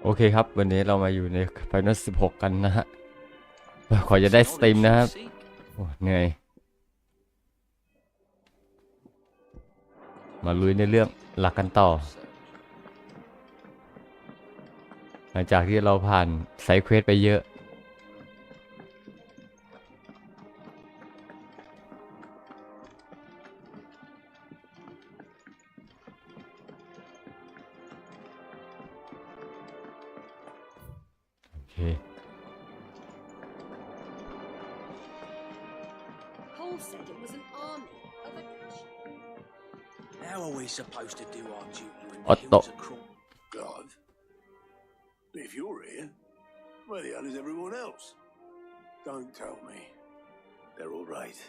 โอเคครับวันนี้เรามาอยู่ใน Final 16กันนะฮะขอจะได้สตรีมนะครับโอ้เหนื่อยมาลุยในเรื่องหลักกันต่อหลังจากที่เราผ่านไซด์เควสไปเยอะโอเคsaid it was an army of a How are we supposed to do our duty when the Otto. hills are crawling? God. If you're here, where the hell is everyone else? Don't tell me. They're all right.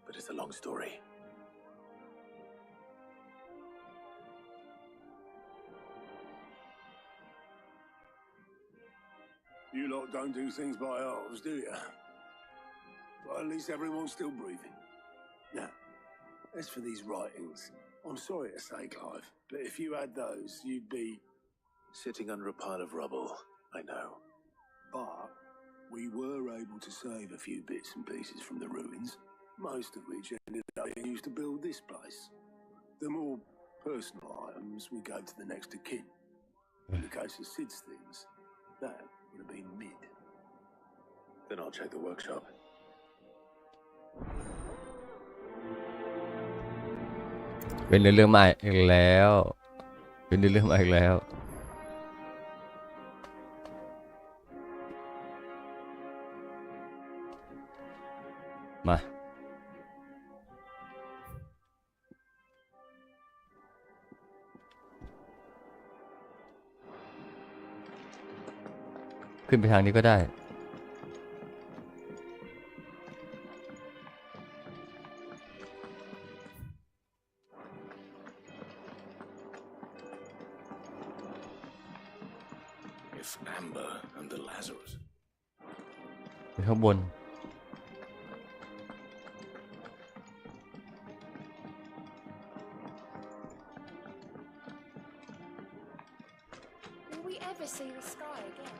But it's a long story. You lot don't do things by halves, do you? Well, at least everyone's still breathing. Now, as for these writings, I'm sorry to say, Clive, but if you had those, you'd be sitting under a pile of rubble, I know. But we were able to save a few bits and pieces from the ruins, most of which ended up being used to build this place. The more personal items we gave to the next of kin. In the case of Sid's things, that would have been mid. Then I'll check the workshop. เป็นเรื่องใหม่อีกแล้วเป็นเรื่องใหม่อีกแล้วมาขึ้นไปทางนี้ก็ได้Amber and the Lazarus. ไปข้างบน Will we ever see the sky again?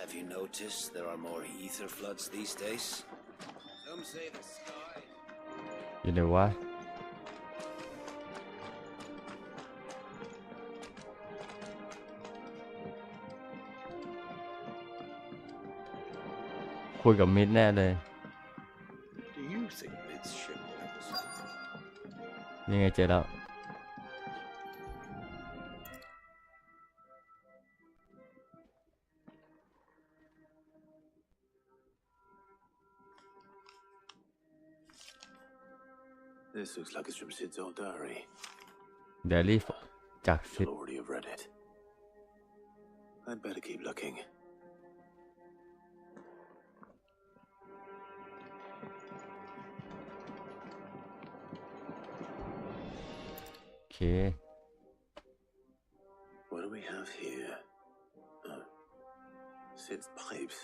Have you noticed there are more ether floods these days? Some say the sky. อยู่ไหนวะคุยกับมิดแน่เลย Do you think Mid's ship will ever sink? ยังไงเจอแล้ว This looks like it's from Sid's old diary. เดลี่จากซิด You'll already have read it. I'd better keep looking. โอเค What do we have here? Sid's pipes.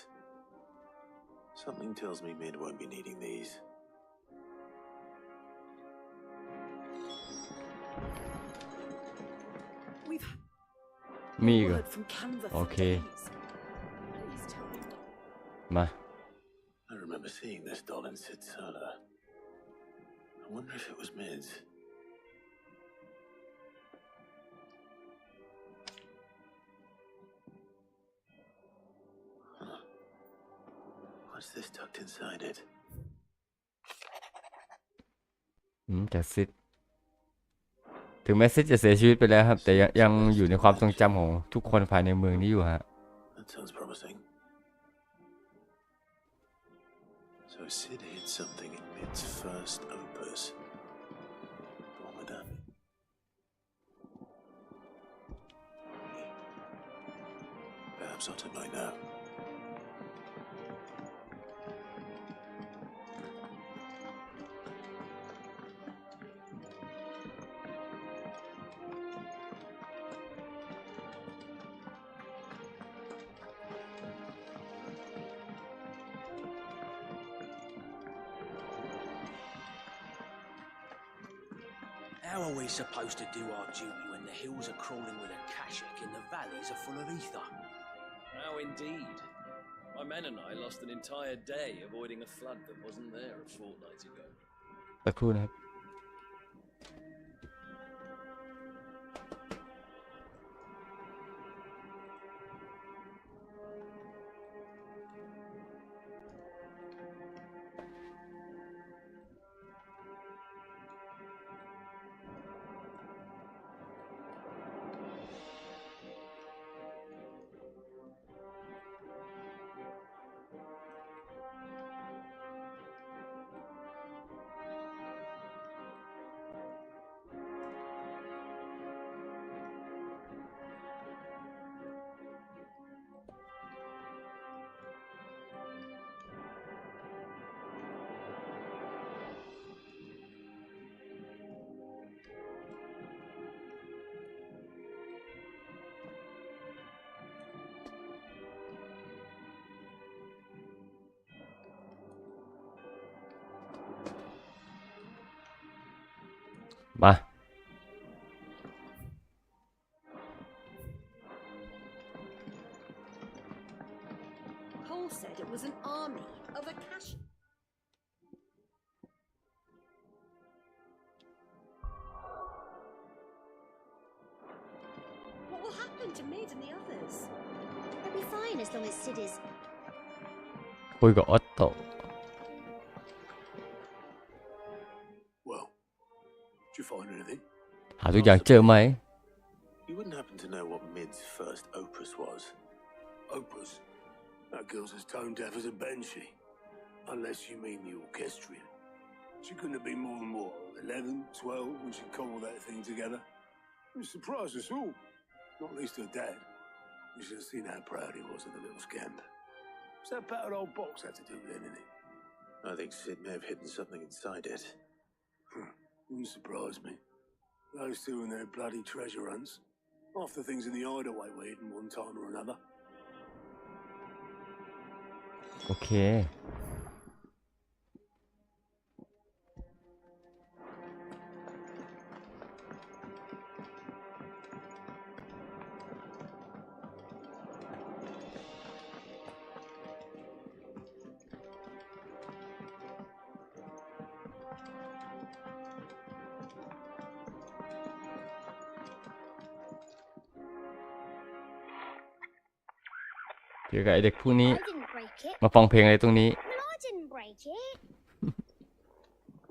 Something tells me Mid won't be needing these. We've มีอีกเหรอ heard from Canva for Okay. days. Please tell me more. มา I remember seeing this doll in Sid's cellar. I wonder if it was Mid's. Huh. What's this tucked inside it? จากซิดถึงแม้ซิดจะเสียชีวิตไปแล้วครับแต่ยังอยู่ในความทรงจำของทุกคนภายในเมืองนี้อยู่ฮะ That sounds promising. So Sid hid something in Mid's first opus. What would that be? Perhaps Otto might know. How are we supposed to do our duty when the hills are crawling with akashic and the valleys are full of ether? How indeed. My men and I lost an entire day avoiding a flood that wasn't there a fortnight ago. สักครู่นะครับ มา Paul said it was an army of Akash. What will happen to Mid and the others? They'll be fine as long as Sid is. คุยกับออตโต Well, did you find anything? หาทุกอย่างเจอไหม You wouldn't happen to know what Mid's first opus was? Opus. That girl's as tone deaf as a banshee. Unless you mean the orchestrion. She couldn't have been more than what, 11, 12 when she cobbled that thing together. It surprised us all. Not least her dad. You should have seen how proud he was of the little scamp. What's that battered old box had to do with anything? I think Sid may have hidden something inside it. Wouldn't surprise me. Those two and their bloody treasure hunts. Half the things in the hideaway were hidden one time or another. โอเค เดี๋ยวกับไอเด็กผู้นี้ I didn't break it. มาฟังเพลงอะไรตรงนี้ Well, I didn't break it.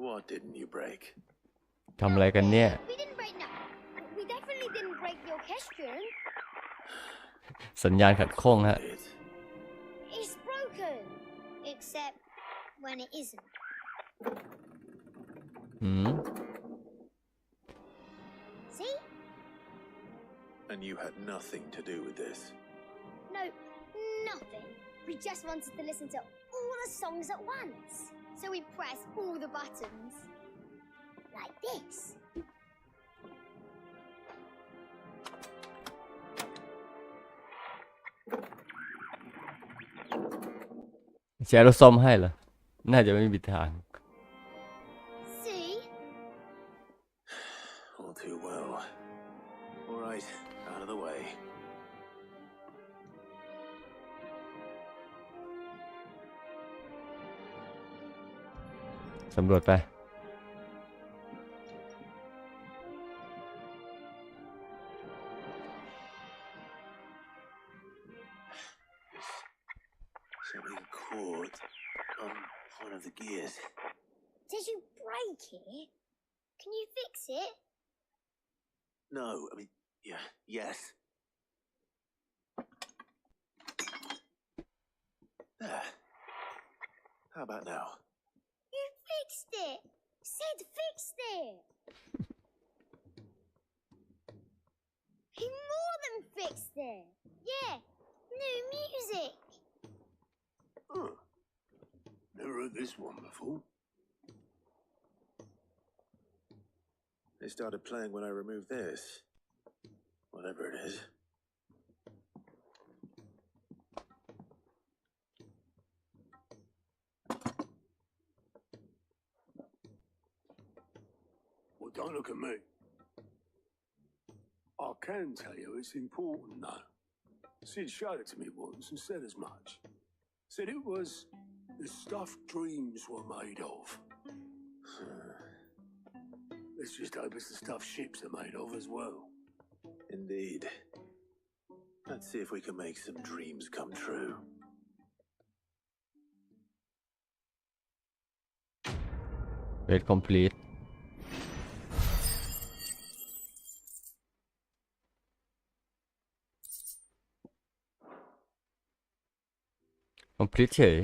What didn't you break? ทำอะไรกันเนี่ย We didn't break. No, we definitely didn't break the orchestrion. สัญญาณขัดข้องฮะ It. It's broken, except when it isn't. อืม See? And you had nothing to do with this. No, nothing. We just wanted to listen to all the songs at once. So we pressed all the buttons. Like this. แชร์รถซ่อมให้เหรอ น่าจะไม่มีทาง See? All too well. All right, out of the way. สำรวจไป Something caught on one of the gears. Did you break it? Can you fix it? No, I mean, yeah, yes. There. How about now? You fixed it! Sid fixed it! He more than fixed it! Yeah, new music! Huh. Never heard this one before. They started playing when I removed this. Whatever it is. What don't look at me. I can tell you it's important, though. Sid showed it to me once and said as much. Said it was the stuff dreams were made of. Let's just hope it's the stuff ships are made of as well. Indeed. Let's see if we can make some dreams come true. Red complete complete เฉย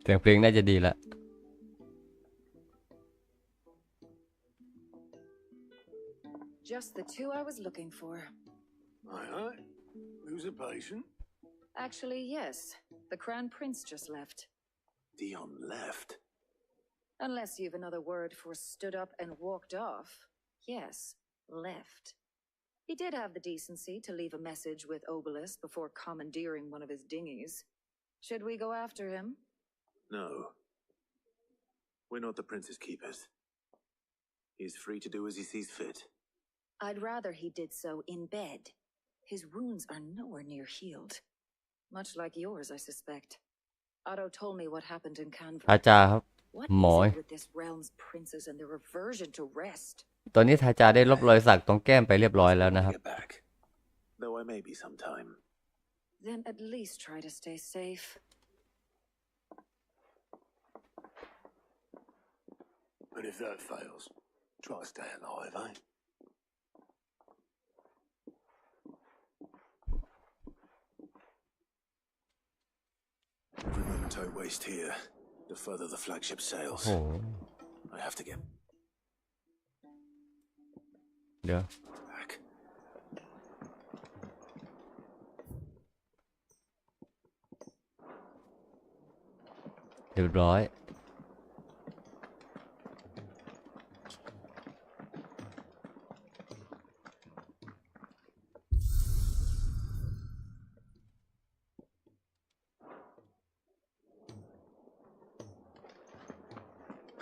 เสียงเพลงน่าจะดีละ Just the two I was looking for. Aye. Who's a patient? Actually, yes. The Crown Prince just left. Dion left. Unless you've another word for stood up and walked off. Yes, left. He did have the decency to leave a message with Obelisk before commandeering one of his dinghies. Should we go after him? No. We're not the Prince's keepers. He's free to do as he sees fit. I'd rather he did so in bed. His wounds are nowhere near healed. Much like yours, I suspect. Otto told me what happened in Canva. ทาจาครับ What หมอ is it with this realm's princes and their aversion to rest? ตอนนี้ทาจาได้ลบรอยสักตรงแก้มไปเรียบร้อยแล้วนะครับ Get back. Though I may be sometime. Then at least try to stay safe. And if that fails, try to stay alive, eh? Every moment I waste here, the further the flagship โอ้ sails. โห I have to get เดี๋ยว back. เรียบร้อย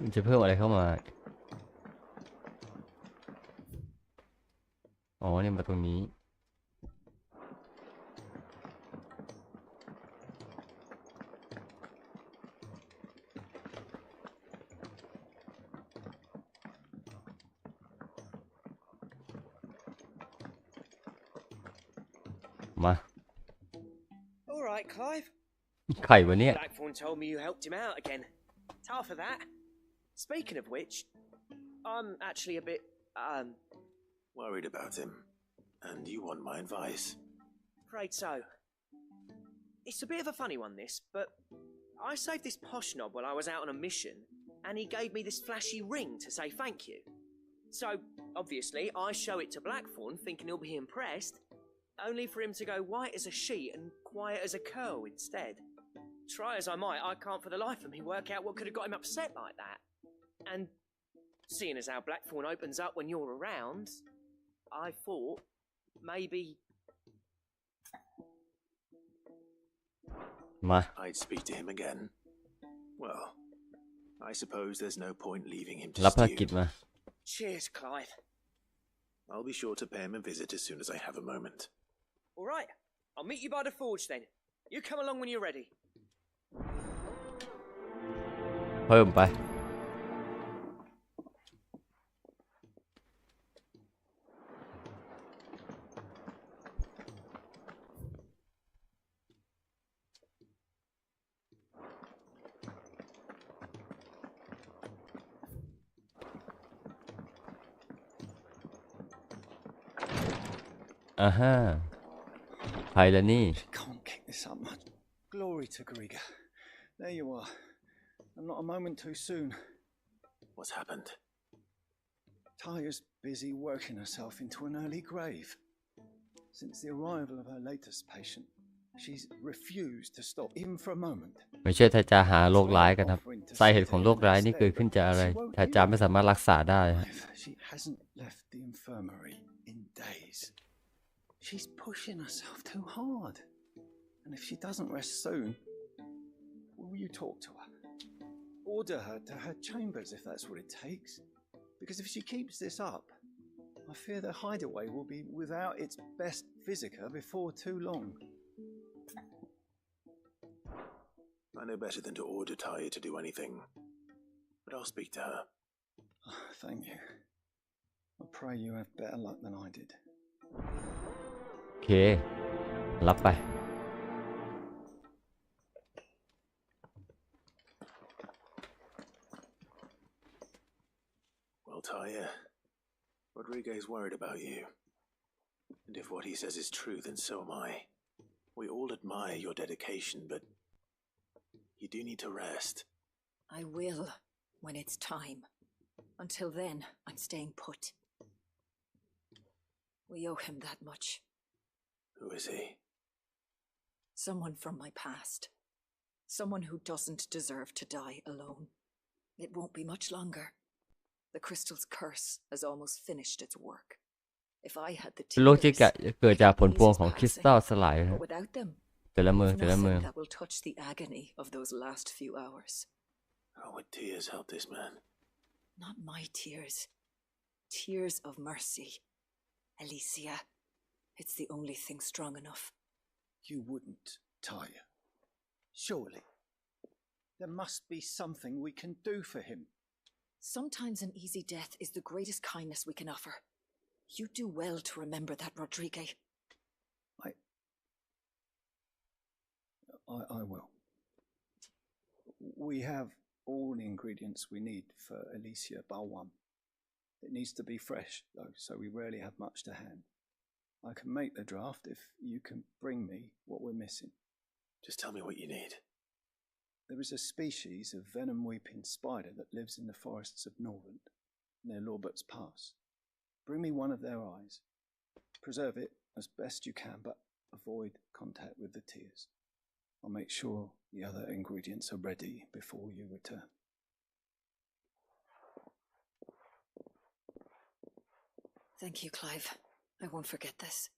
มันจะเพิ่มอะไรเข้ามา อ๋อเนี่ยมาตรงนี้ มา All right, Clive. ไข่วะเนี่ย Blackthorn told me you helped him out again. Tough for that. Speaking of which, I'm actually a bit, Worried about him. And you want my advice. afraid so. It's a bit of a funny one, this, but I saved this posh knob while I was out on a mission, and he gave me this flashy ring to say thank you. So, obviously, I show it to Blackthorn, thinking he'll be impressed, only for him to go white as a sheet and quiet as a curl instead. Try as I might, I can't for the life of me work out what could have got him upset like that. And seeing as how Blackthorn opens up when you're around, I thought maybe มา I'd speak to him again. Well, I suppose there's no point leaving him to รับภารกิจ stew. มา cheers, Clive. I'll be sure to pay him a visit as soon as I have a moment. All right, I'll meet you by the forge then. You come along when you're ready. เพิ่มไป อ่าฮะไพ่แล้วนี่ Can't keep this up much. Glory to Griga. There you are. And not a moment too soon. What's happened? Taya's busy working herself into an early grave. Since the arrival of her latest patient, she's refused to stop, even for a moment. ไม่ใช่ทาจาหาโรคร้ายกันครับสาเหตุของโรคร้ายนี่เกิดขึ้นจากอะไรทาจาไม่สามารถรักษาได้ครับ She hasn't left the infirmary in days. She's pushing herself too hard. And if she doesn't rest soon, will you talk to her? order her to her chambers if that's what it takes. Because if she keeps this up, I fear the hideaway will be without its best visitor before too long. I know better than to order Taya to do anything, but I'll speak to her. Thank you. I pray you have better luck than I did. โอเค รับไป Well, Taya, Rodriguez worried about you. And if what he says is true, then so am I. We all admire your dedication, but you do need to rest. I will, when it's time. Until then, I'm staying put. We owe him that much. Who is he? Someone from my past. Someone who doesn't deserve to die alone. It won't be much longer. The crystal's curse has almost finished its work. If I had the โลกที่ tears, เกิดจากผล I พวง could ของ ease คริส his ตัล passing. สลาย But without them, แต่ละเมือง there's แต่ละเมือง nothing that will touch the agony of those last few hours. How would tears help this man? Not my tears. Tears of mercy. Alicia, it's the only thing strong enough. You wouldn't, Taya. Surely. There must be something we can do for him. Sometimes an easy death is the greatest kindness we can offer. You do well to remember that, Rodriguez. I will. We have all the ingredients we need for Alicia Balwam. It needs to be fresh, though, so we rarely have much to hand. I can make the draft if you can bring me what we're missing. Just tell me what you need. There is a species of venom-weeping spider that lives in the forests of Norland, near Lorbert's Pass. Bring me one of their eyes. Preserve it as best you can, but avoid contact with the tears. I'll make sure the other ingredients are ready before you return. Thank you, Clive. I won't forget this.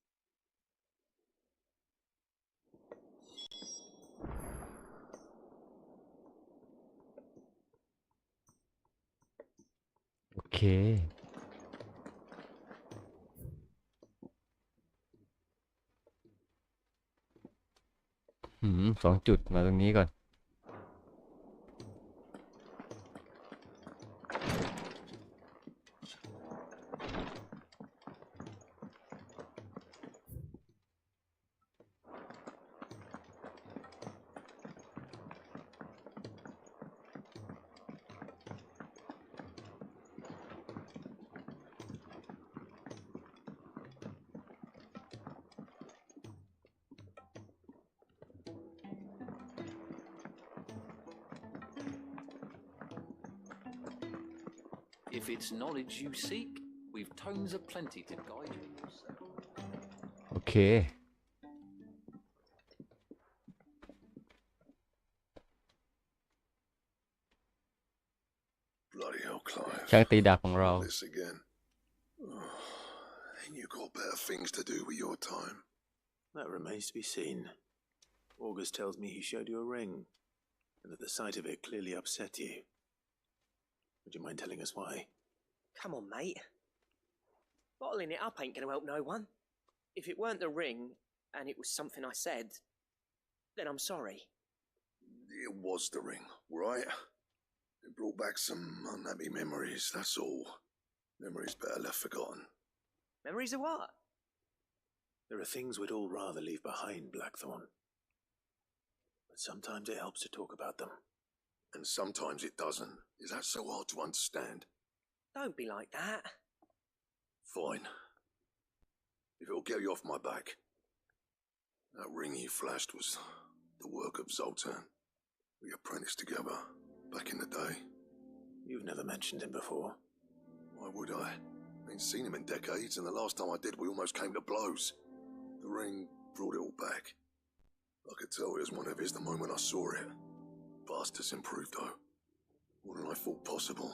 Okay. 2 จุดมาตรงนี้ก่อน If it's knowledge you seek, we've tomes aplenty to guide you. โอเค Bloody hell, Clive. ช่างตีดาบของเรา This again. Ain't you got better things to do with your time? That remains to be seen. August tells me he showed you a ring, and that the sight of it clearly upset you. Would you mind telling us why? Come on, mate. Bottling it up ain't going to help no one. If it weren't the ring, and it was something I said, then I'm sorry. It was the ring, right? It brought back some unhappy memories, that's all. Memories better left forgotten. Memories of what? There are things we'd all rather leave behind, Blackthorn. But sometimes it helps to talk about them. And sometimes it doesn't. Is that so hard to understand? Don't be like that. Fine. If it'll get you off my back. That ring you flashed was the work of Zoltan. We apprenticed together back in the day. You've never mentioned him before. Why would I? Ain't seen him in decades, and the last time I did, we almost came to blows. The ring brought it all back. I could tell it was one of his the moment I saw it. Fast has improved, though. More than I thought possible.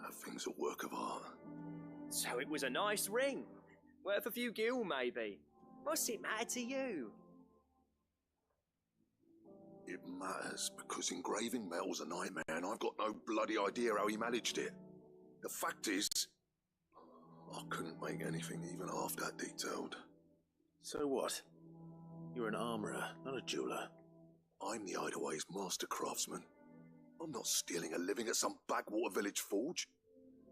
That thing's a work of art. So it was a nice ring. Worth a few gil, maybe. What's it matter to you? It It matters because engraving metal's a nightmare and I've got no bloody idea how he managed it. The fact is, I couldn't make anything even half that detailed. So what? You're an armourer, not a jeweler. I'm the Hideaway's master craftsman. I'm not stealing a living at some backwater village forge.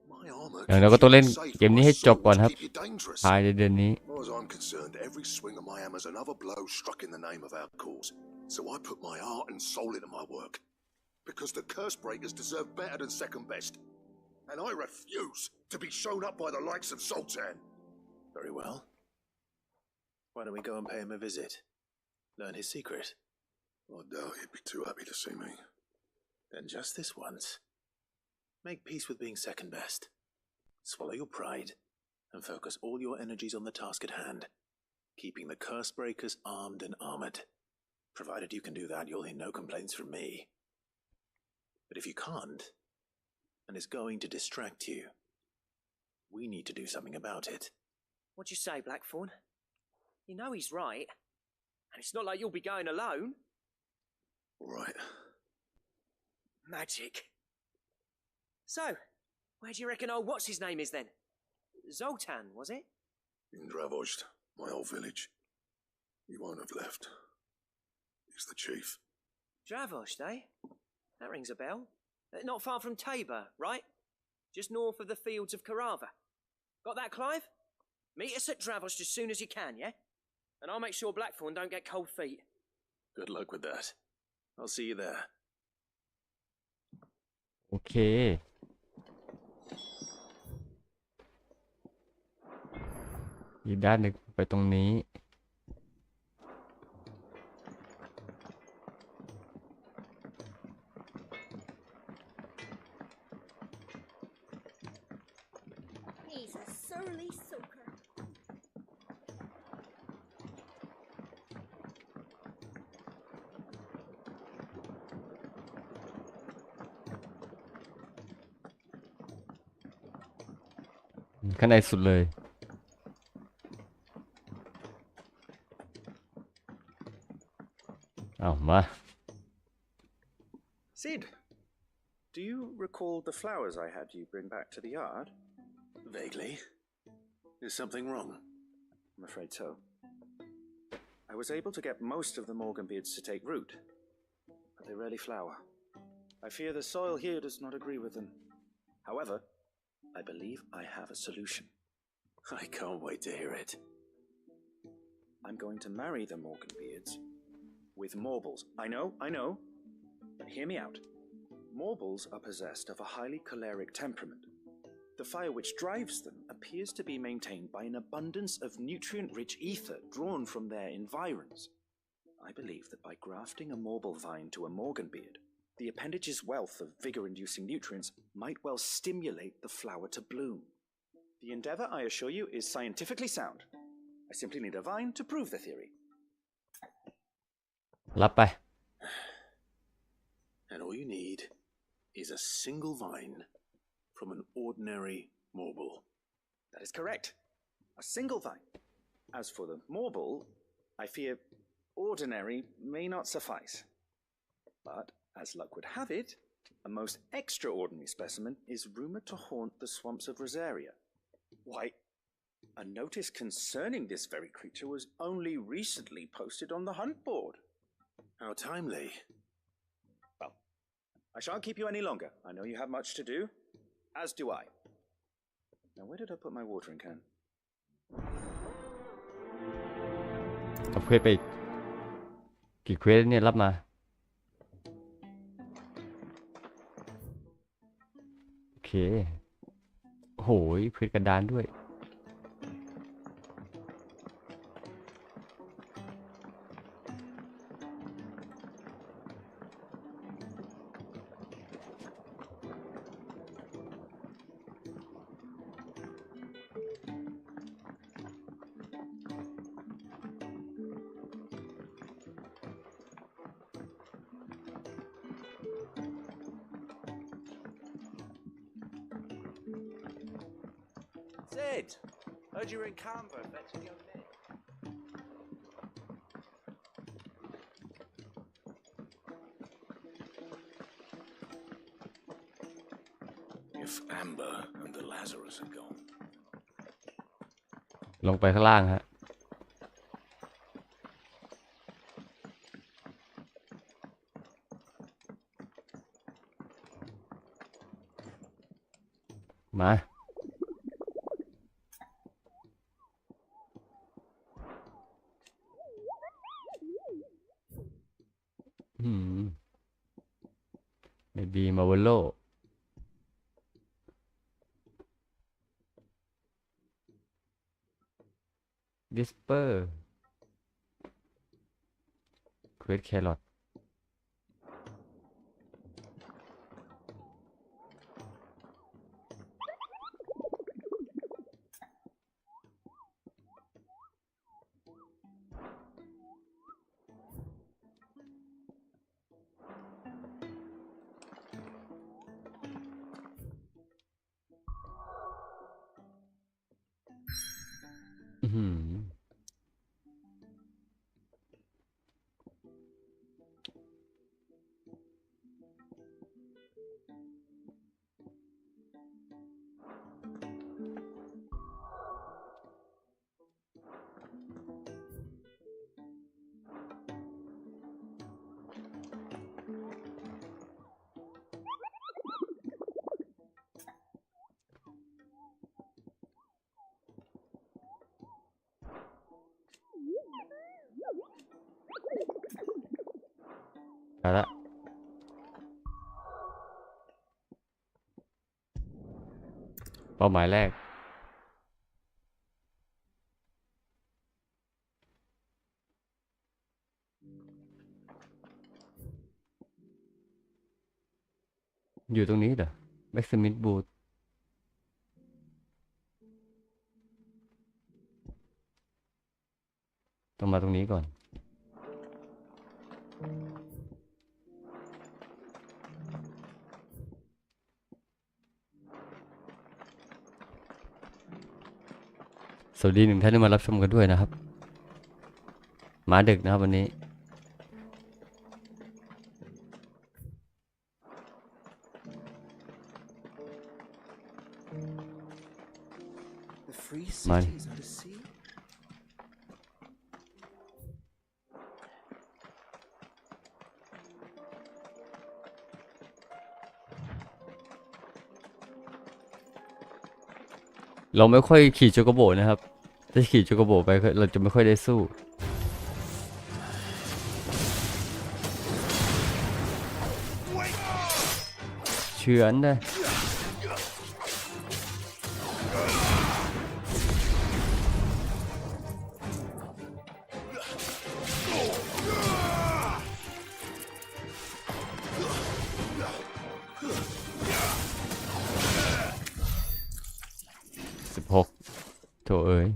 My armour อย่างเราก็ต้องเล่นเกมนี้ให้จบก่อนครับ keep you dangerous. ภายในเดือนนี้ As far as I'm concerned, every swing of my hammer's another blow struck in the name of our cause. So I put my heart and soul into my work. Because the curse breakers deserve better than second best. And I refuse to be shown up by the likes of Sultan. Very well. Why don't we go and pay him a visit? Learn his secret. I doubt he'd be too happy to see me. Then just this once. Make peace with being second best. Swallow your pride and focus all your energies on the task at hand, keeping the curse breakers armed and armoured. Provided you can do that, you'll hear no complaints from me. But if you can't, and it's going to distract you, we need to do something about it. What'd you say, Blackthorn? You know he's right. And it's not like you'll be going alone. All right. Magic. So, where do you reckon old what's-his-name is then? Zoltan, was it? In Dravozd, my old village. He won't have left. He's the chief. Dravozd, eh? That rings a bell. Not far from Tabor, right? Just north of the fields of Carava. Got that, Clive? Meet us at Dravozd as soon as you can, yeah? And I'll make sure Blackthorn don't get cold feet. Good luck with that. I'll see you there. โอเคอีกด้านหนึ่งไปตรงนี้ He's a surly soaker.ๆข้างในสุดเลย เอามา Sid, do you recall the flowers I had you bring back to the yard? Vaguely. Is something wrong? I'm afraid so. I was able to get most of the Morganbeards to take root, but they rarely flower. I fear the soil here does not agree with them. However, I believe I have a solution. I can't wait to hear it. I'm going to marry the Morganbeards with Morbles. I know, but hear me out. Morbles are possessed of a highly choleric temperament. The fire which drives them appears to be maintained by an abundance of nutrient-rich ether drawn from their environs. I believe that by grafting a Morble vine to a Morganbeard, the appendage's wealth of vigor-inducing nutrients might well stimulate the flower to bloom. The endeavor, I assure you, is scientifically sound. I simply need a vine to prove the theory. รับไป And all you need is a single vine from an ordinary Morble. That is correct. A single vine. As for the Morble, I fear ordinary may not suffice. But, as luck would have it, a most extraordinary specimen is rumored to haunt the swamps of Rosaria. Why, a notice concerning this very creature was only recently posted on the hunt board. How timely. Well, I shan't keep you any longer. I know you have much to do, as do I. Now, where did I put my watering can? เอาเควสไปอีกกี่เควสเนี่ยรับมาโอเคโหยเควสกระดานด้วย Sid, heard you were in Canberra fetching your Nick. If Amber and the Lazarus are gone. ลงไปข้างล่างฮะมาmaybe Marvelo Whisper Quest Carrot เอาละเป้าหมายแรกอยู่ตรงนี้เหรอแม็กซิมิดบูธต้องมาตรงนี้ก่อนสวัสดีหนึ่งท่านที่มารับชมกันด้วยนะครับมาดึกนะครับวันนี้ มาเราไม่ค่อยขี่โจโกโบนะครับถ้าขี่โจโกโบไปเราจะไม่ค่อยได้สู้เฉือนได้16โถเอ้ย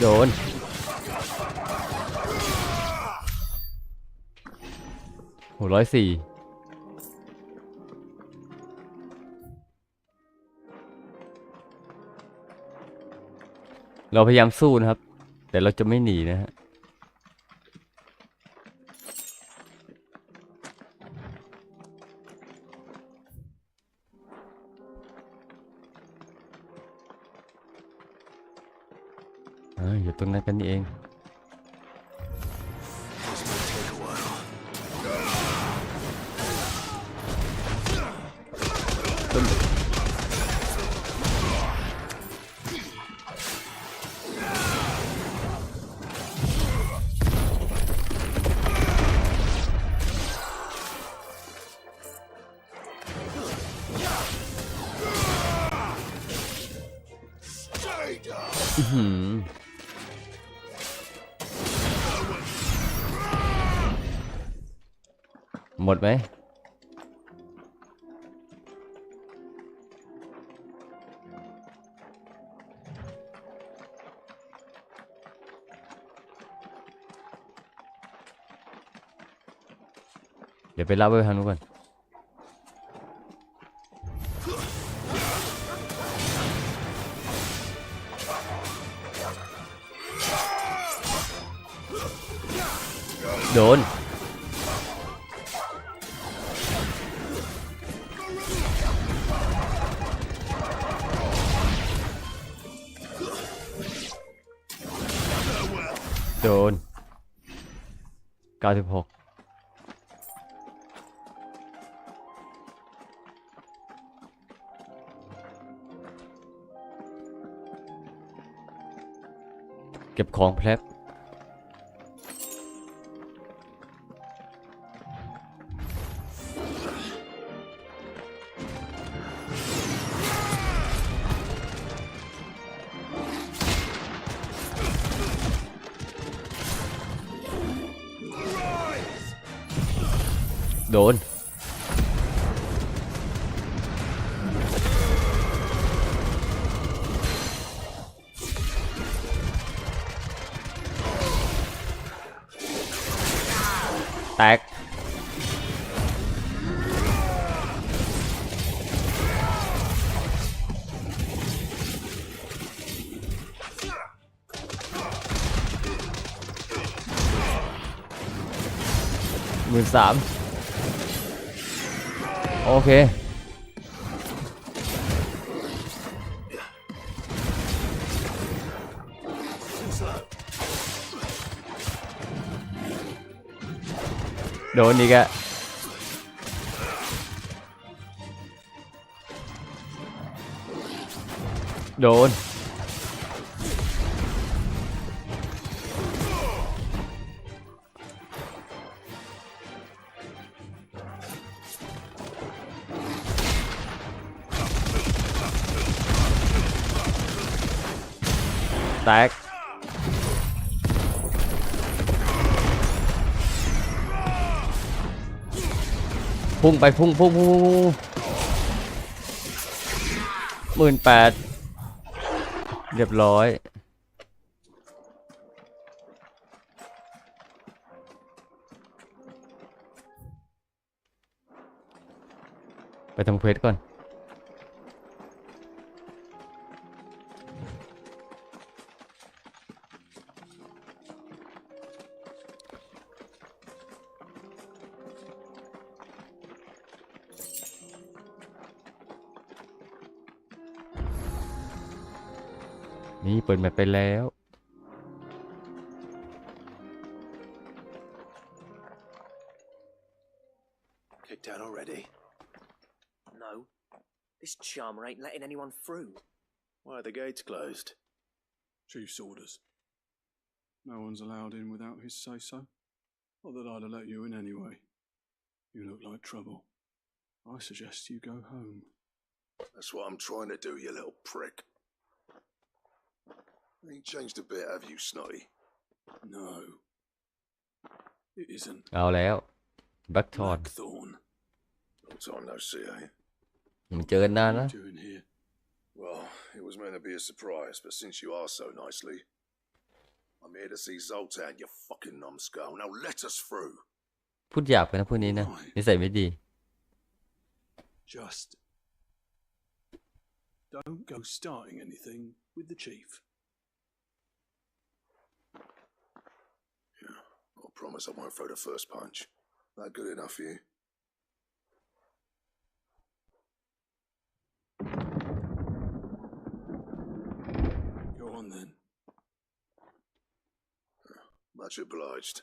โดน104เราพยายามสู้นะครับแต่เราจะไม่หนีนะฮะอยู่ตรงนั้นกันนี่เองหมดไหม เดี๋ยวไปรับไปทางนู้นก่อนโดนโดน96เก็บของแพลบโดนแตก13,000โอเคโดนอีกอะโดนแตกพุ่งไปพุ่ง18,000เรียบร้อยไปทำเควสก่อนนี่เปิดแมปไปแล้ว Kicked out already? No. This charmer ain't letting anyone through. Why are the gates closed? Chief's orders. No one's allowed in without his say-so. Not that I'd have let you in anyway. You look like trouble. I suggest you go home. That's what I'm trying to do, you little prick. Ain't changed a bit, have you, Snotty? No. It isn't. เอาแล้วแบ็กทอน Blackthorn. Long time no see, eh? มันเจอกันนานนะ What are you doing here? Well, it was meant to be a surprise, but since you asked so nicely, I'm here to see Zoltan, you fucking numbskull. Now let us through. พูดหยาบไปนะพวกนี้นะนิสัยไม่ดี Just don't go starting anything with the chief. Yeah, I promise I won't throw the first punch. That good enough for you? Go on then. Much obliged.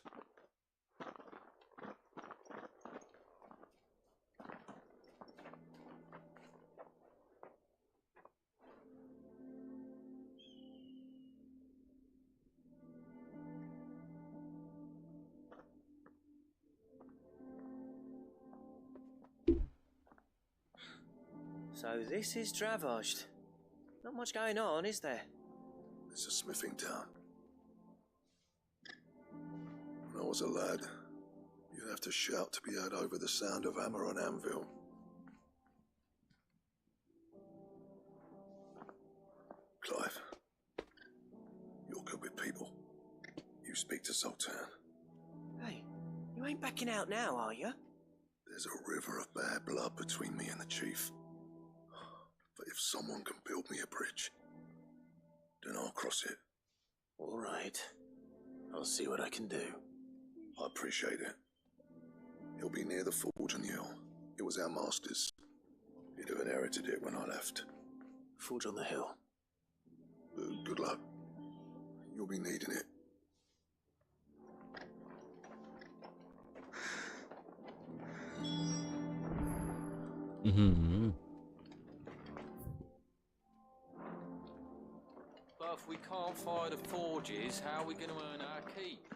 So this is Dravaged. Not much going on, is there? It's a smithing town. When I was a lad, you'd have to shout to be heard over the sound of hammer on anvil. Clive, you're good with people. You speak to Sultan. Hey, you ain't backing out now, are you? There's a river of bad blood between me and the chief. But if someone can build me a bridge, then I'll cross it. All right. I'll see what I can do. I appreciate it. He'll be near the forge on the hill. It was our master's. He'd have inherited it when I left. Forge on the hill. Good luck. You'll be needing it. But if we can't fire the forges, how are we going to earn our keep?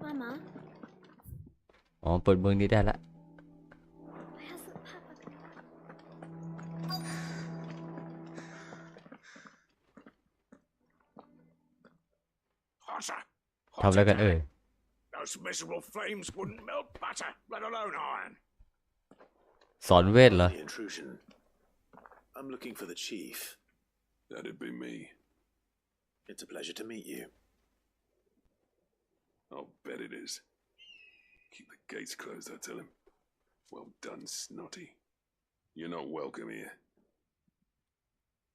Mama, อ๋อเปิดเมืองนี้ได้ละ why hasn't Papa? Hotter. ทำอะไรกันเอ่ย Those miserable flames wouldn't melt butter, let alone iron. สอนเวทเหรอ The intrusion. I'm looking for the chief. That'd be me. It's a pleasure to meet you. I'll bet it is. Keep the gates closed, I tell him. Well done, Snotty. You're not welcome here.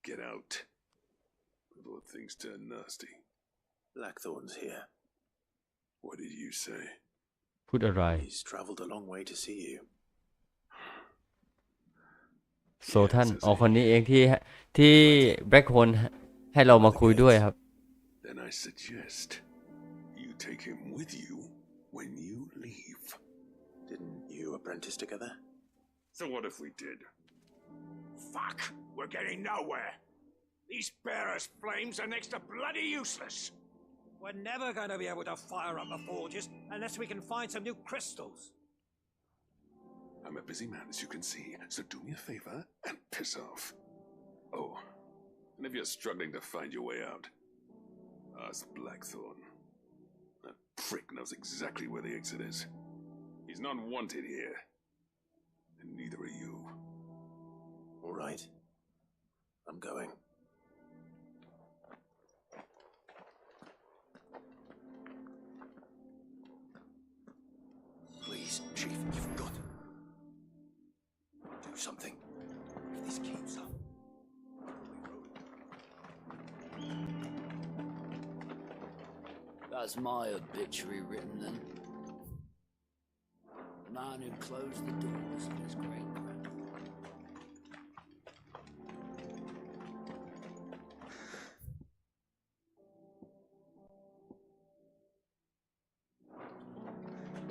Get out before things turn nasty. Blackthorn's here. What did you say? พูดอะไร He's traveled a long way to see you. โซท่านอ๋อคนนี้เองที่แบล็คโฮลให้เรามาคุยด้วยครับ Then I suggest you take him with you when you leave. Didn't you apprentice together? So what if we did? Fuck! We're getting nowhere. These bearers' flames are next to bloody useless. We're never going to be able to fire up the forges unless we can find some new crystals. I'm a busy man, as you can see, so do me a favor and piss off. Oh, and if you're struggling to find your way out, ask Blackthorn. That prick knows exactly where the exit is. He's not wanted here, and neither are you. All right. I'm going. Please, Chief, you've got to do something. If this keeps up. That's my obituary written then. The man who closed the doors on his great grandfather.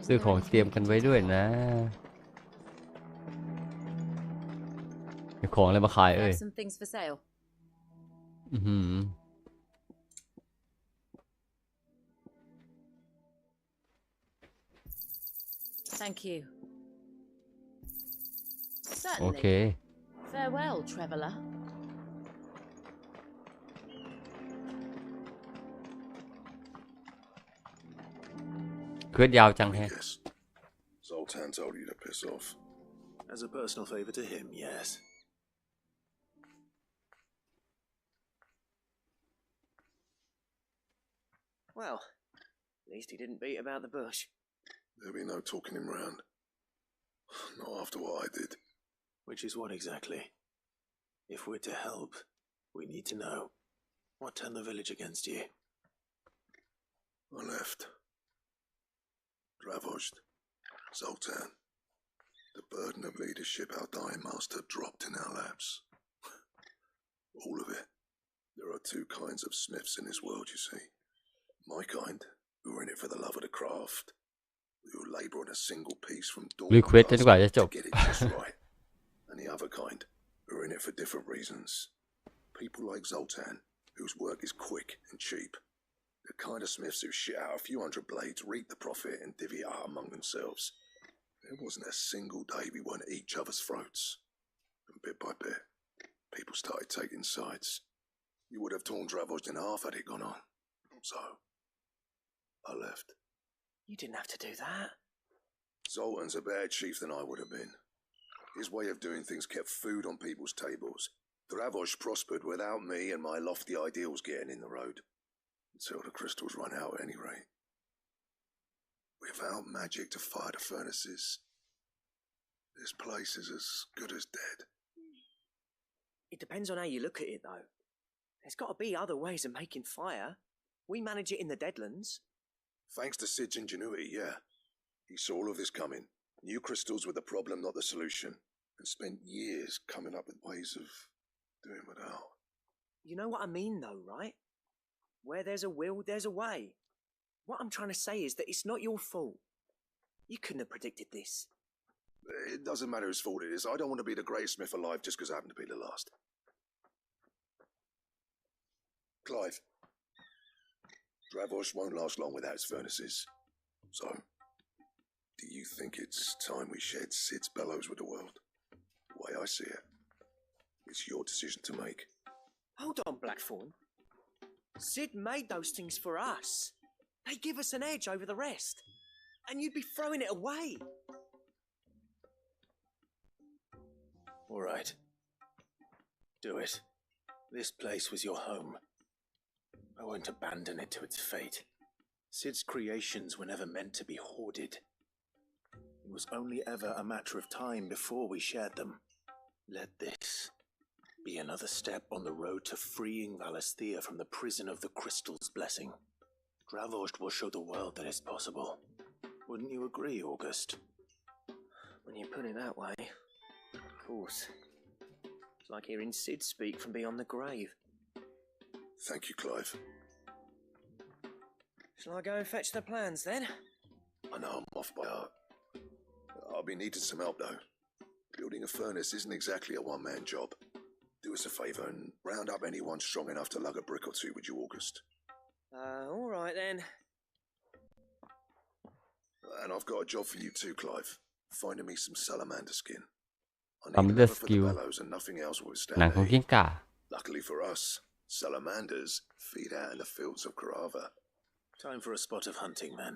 ซื้อของเตรียมกันไว้ด้วยนะมีของอะไรมาขายเอ่ย Have some things for sale. อือหือ Thank you. โอเค Certainly. Farewell, traveller. เควสยาวจังแฮะ Yes. Zoltan told you to piss off. As a personal favor to him, yes. Well, at least he didn't beat about the bush. There'll be no talking him round. Not after what I did. Which is what exactly? If we're to help, we need to know. What turned the village against you? I left. Dravozd. Zoltan. The burden of leadership our dying master dropped in our laps. All of it. There are two kinds of smiths in this world, you see. My kind, who are in it for the love of the craft, who labour on a single piece from dawn ลุยเควสจนกว่าจะจบ to get it just right. And the other kind, who are in it for different reasons. People like Zoltan, whose work is quick and cheap. The kind of smiths who shit out a few hundred blades, reap the profit, and divvy it out among themselves. There wasn't a single day we weren't at each other's throats. And bit by bit, people started taking sides. You would have torn Dravozd in half had it gone on. So, I left. You didn't have to do that. Zoltan's a better chief than I would have been. His way of doing things kept food on people's tables. Dravozd prospered without me and my lofty ideals getting in the road. Until the crystals run out at any rate. Without magic to fire the furnaces, this place is as good as dead. It depends on how you look at it, though. There's got to be other ways of making fire. We manage it in the Deadlands. Thanks to Sid's ingenuity, yeah. He saw all of this coming, knew crystals were the problem, not the solution, and spent years coming up with ways of doing without. You know what I mean, though, right? Where there's a will, there's a way. What I'm trying to say is that it's not your fault. You couldn't have predicted this. It doesn't matter whose fault it is. I don't want to be the greatest smith alive just because I happen to be the last. Clive, Dravosh won't last long without its furnaces. So, do you think it's time we shared Sid's bellows with the world? The way I see it, it's your decision to make. Hold on, Blackthorn. Sid made those things for us. They give us an edge over the rest. And you'd be throwing it away. All right. Do it. This place was your home. I won't abandon it to its fate. Sid's creations were never meant to be hoarded. It was only ever a matter of time before we shared them. Let this be another step on the road to freeing Valisthea from the prison of the Crystal's blessing. Dravosh will show the world that it's possible. Wouldn't you agree, August? When you put it that way, of course. It's like hearing Sid speak from beyond the grave. Thank you, Clive. Shall I go and fetch the plans, then? I know I'm off by heart. I'll be needing some help, though. Building a furnace isn't exactly a one-man job. Do us a favour and round up anyone strong enough to lug a brick or two, would you, August? All right, then. And I've got a job for you too, Clive. Finding me some salamander skin. I ทำ need ด้วย leather ส for กิ the ล bellows and nothing else will หนัง withstand ของ me. กิ้งก่า Luckily for us, salamanders feed out in the fields of Karava. Time for a spot of hunting, then.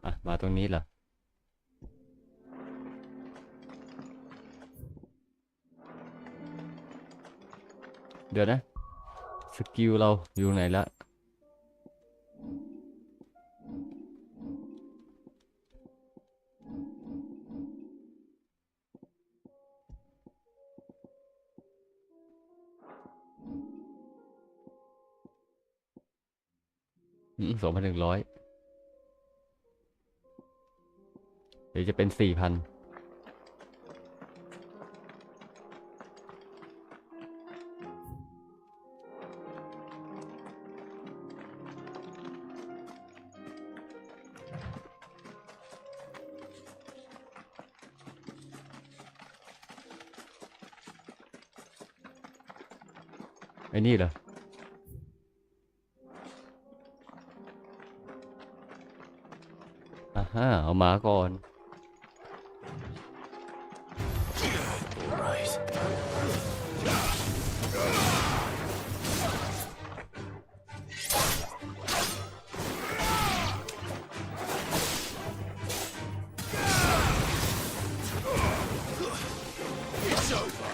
อ่ะมาตรงนี้เหรอเดี๋ยวนะสกิลเราอยู่ไหนละ2,100เดี๋ยวจะเป็น 4,000ไอ้นี่เหรออ่าฮะเอาหมาก่อน Right. It's over.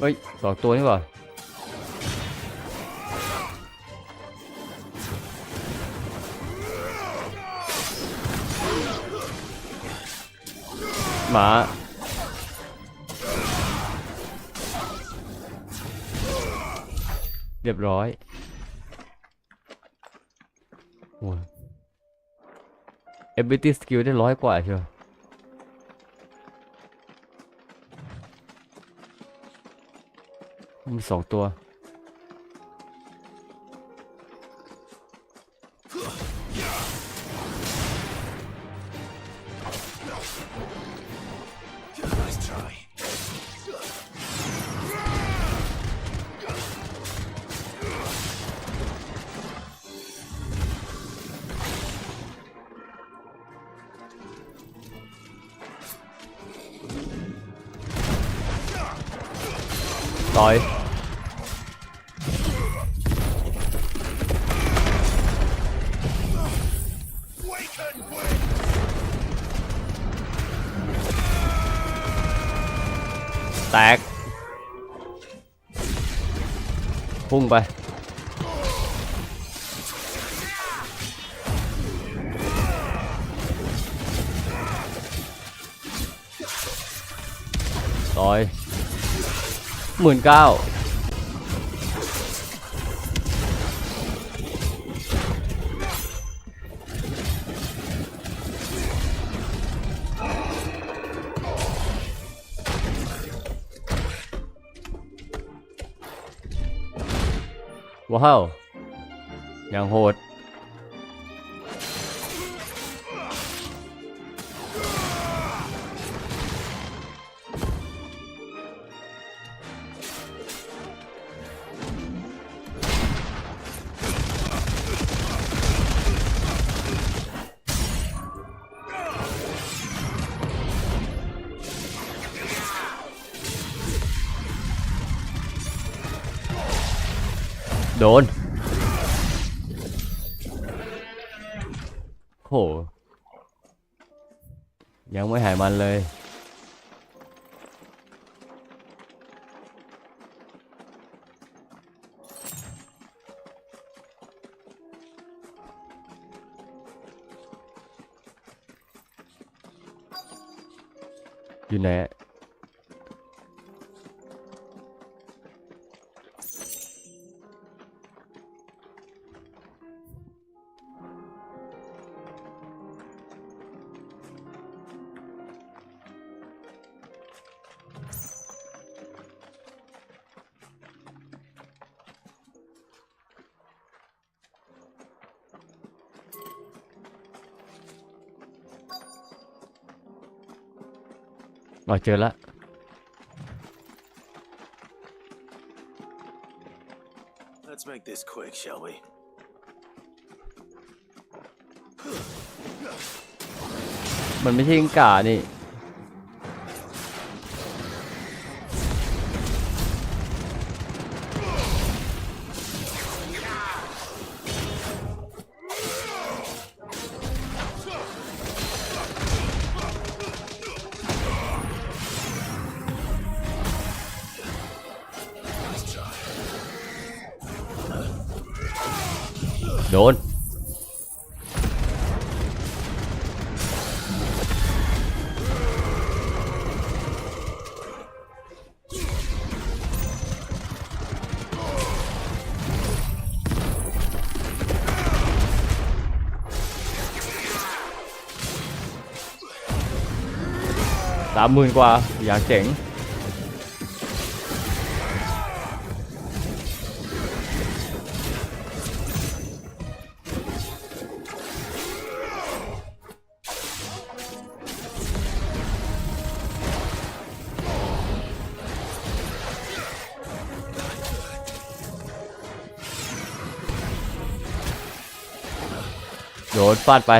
เฮ้ย2 ตัวนี่หว่าหมาเรียบร้อยโอ้ย ability skill ได้100 กว่าเชียวมี2 ตัวต่อยแตก พุ่งไปต่อย19,000ว้าวอย่างโหดโดนโหยังไม่หายมันเลยอยู่ไหนอ๋อเจอละ Let's make this quick, shall we? มันไม่ใช่กิ้งก่านี่โดน30,000 กว่าอย่างเจ๋งโดนฟาดไป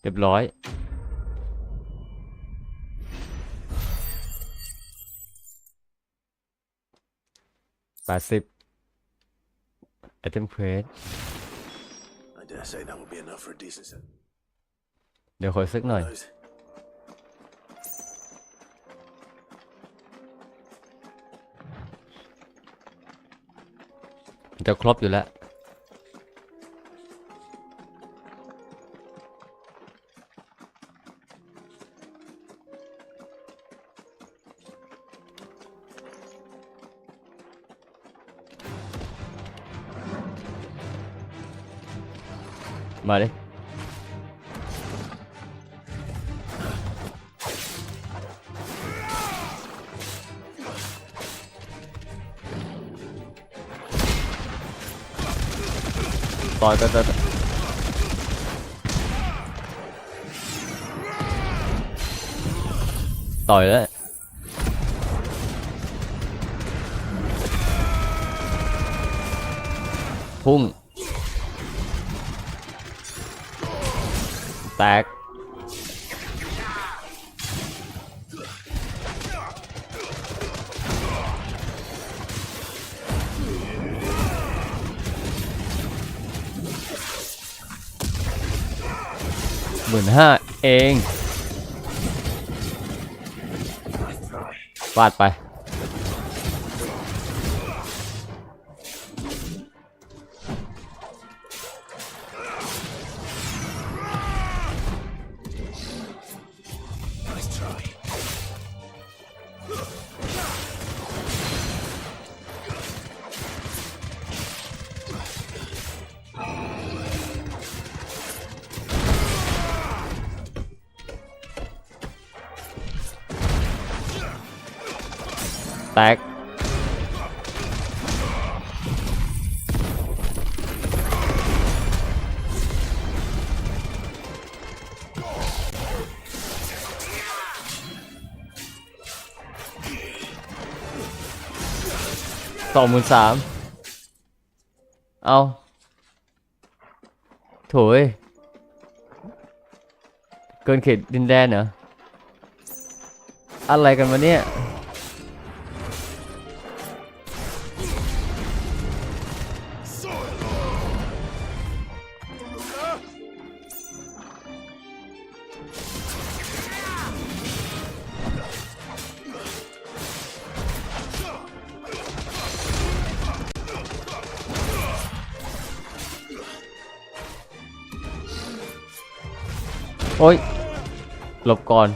เรียบร้อย80 Item Crate I dare say that will be enough for a decent set. เดี๋ยวขอสักหน่อย จะครบอยู่แล้วมาเลยต่อยต่อยแล้วพุ่งแตก 15,000เองฟาดไปแตก23,000เอาโถยเกินเขตดินแดนเหรออะไรกันวะเนี่ยโอ้ยหลบก่อน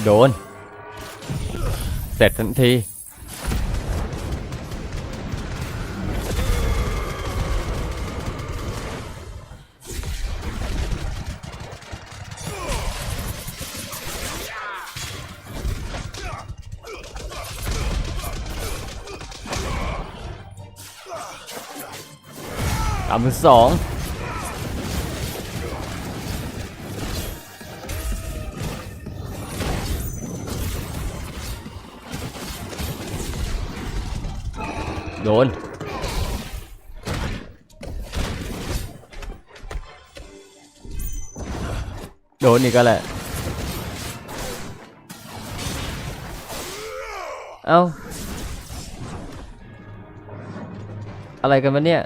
โดนเสร็จทันที32,000โดนอีกก็แหละเอ้าอะไรกันวะเนี่ย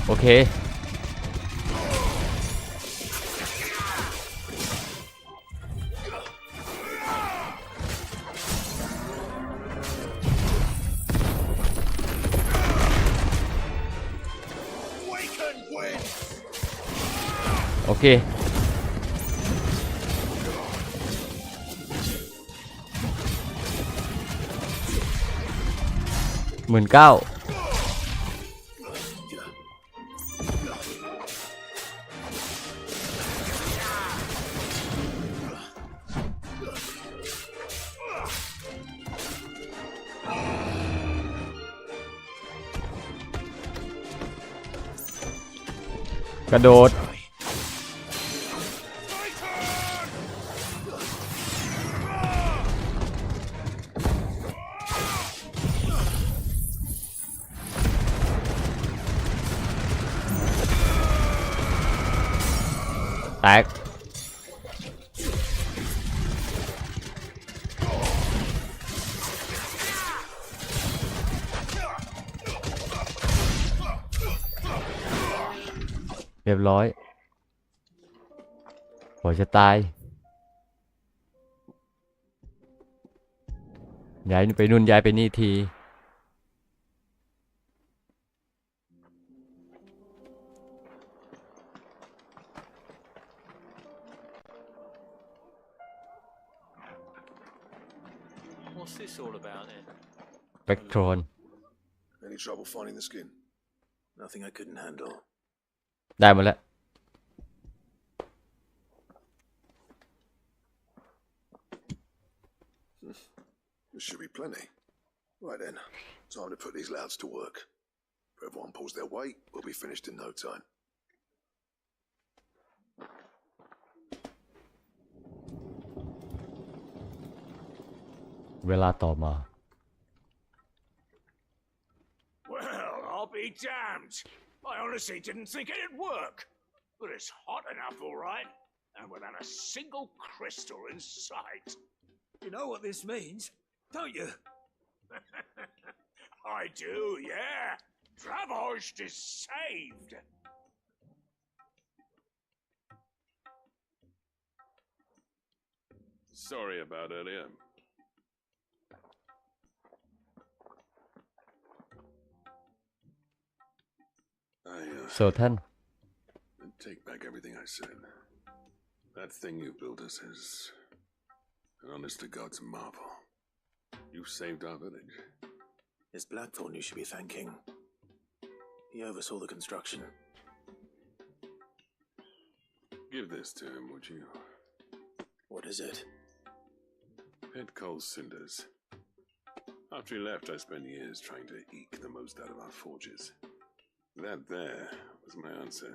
โอเคโอเค19,000กระโดดแตกเรียบร้อยโหจะตายย้ายไปนู่นย้ายไปนี่ทีเบคโทรน Any trouble finding the skin? Nothing I couldn't handle. ได้หมดแล้ว There should be plenty. Right then, time to put these louds to work. If everyone pulls their weight, we'll be finished in no time. เวลาต่อมา Well, I'll be damned. I honestly didn't think it'd work. But it's hot enough, all right. And without a single crystal in sight. You know what this means, don't you? I do, yeah. Travost is saved. Sorry about earlier. So ท่าน Take back everything I said. That thing you built us is an honest to God's marvel. You saved our village. It's Blackthorn you should be thanking. He oversaw the construction. Give this to him, would you? What is it? Head coal cinders. After he left, I spent years trying to eke the most out of our forges. That there was my answer.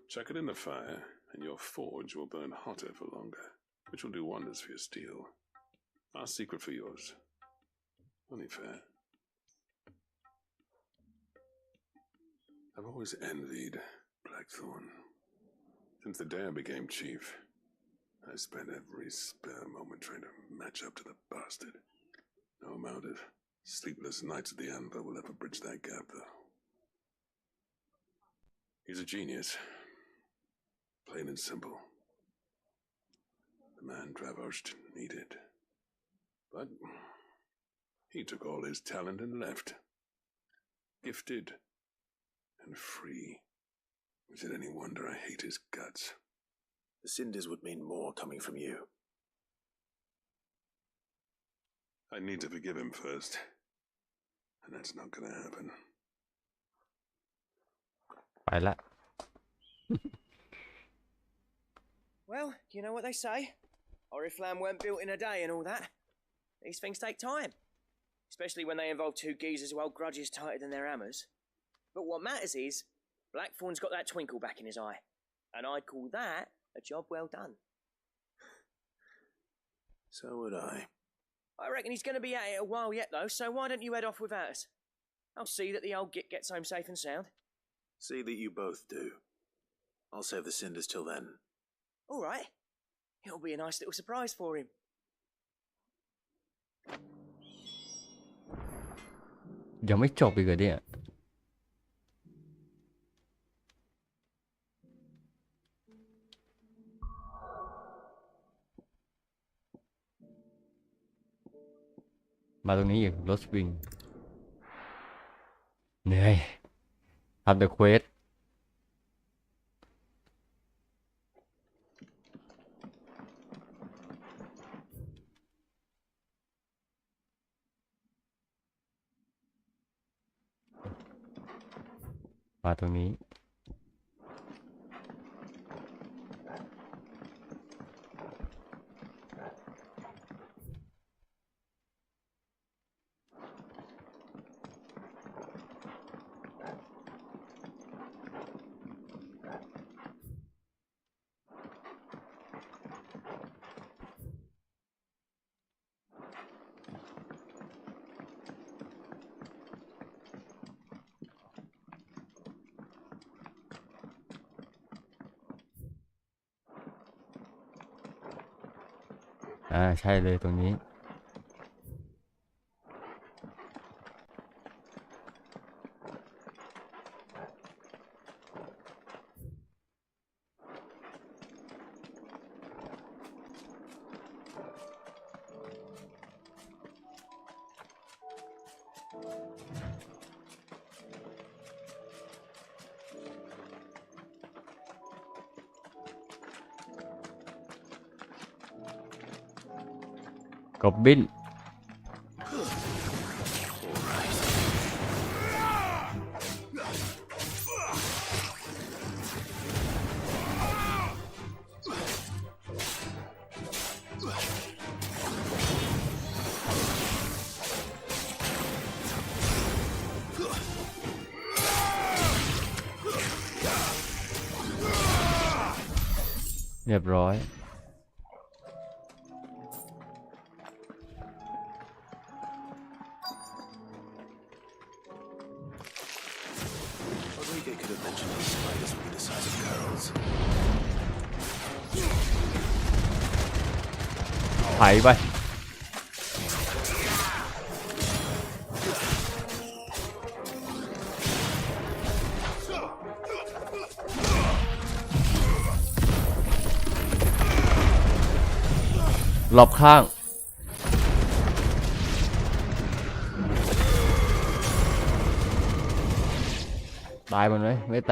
Chuck it in the fire, and your forge will burn hotter for longer, which will do wonders for your steel. Our secret for yours. Only fair. I've always envied Blackthorn. Since the day I became chief, I spent every spare moment trying to match up to the bastard. No amount of sleepless nights at the Anvil will ever bridge that gap, though. He's a genius. Plain and simple. The man Travost needed. But he took all his talent and left. Gifted and free. Is it any wonder I hate his guts? The cinders would mean more coming from you. I need to forgive him first. And that's not gonna happen. ไปละ Well, you know what they say? Oriflamme weren't built in a day and all that. These things take time. Especially when they involve two geezers who hold grudges tighter than their hammers. But what matters is, Blackthorn's got that twinkle back in his eye. And I'd call that a job well done. So would I. I reckon he's going to be at it a while yet, though, so why don't you head off without us? I'll see that the old git gets home safe and sound. See that you both do. I'll save the cinders till then. All right. It'll be a nice little surprise for him. ยังไม่จบอีกเหรอเนี่ย มาตรงนี้อีกรถสวิงเหนื่อยทำแต่เควสมาตรงนี้ใช่เลยตรงนี้ กอบบิน เรียบร้อย Rodrigo could have mentioned these spiders would be the size of girls. ไถไปรอบข้างตายมันไหมไม่ต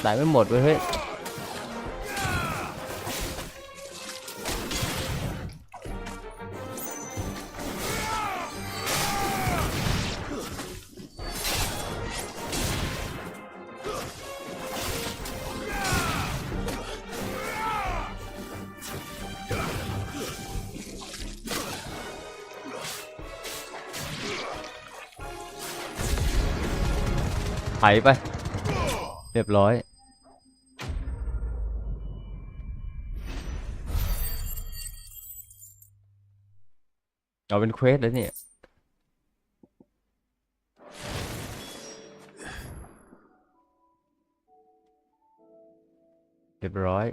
ายไม่หมดเว้ยเฮ้ยไถไปเรียบร้อยเอาเป็นเควสแล้วเนี่ยเรียบร้อย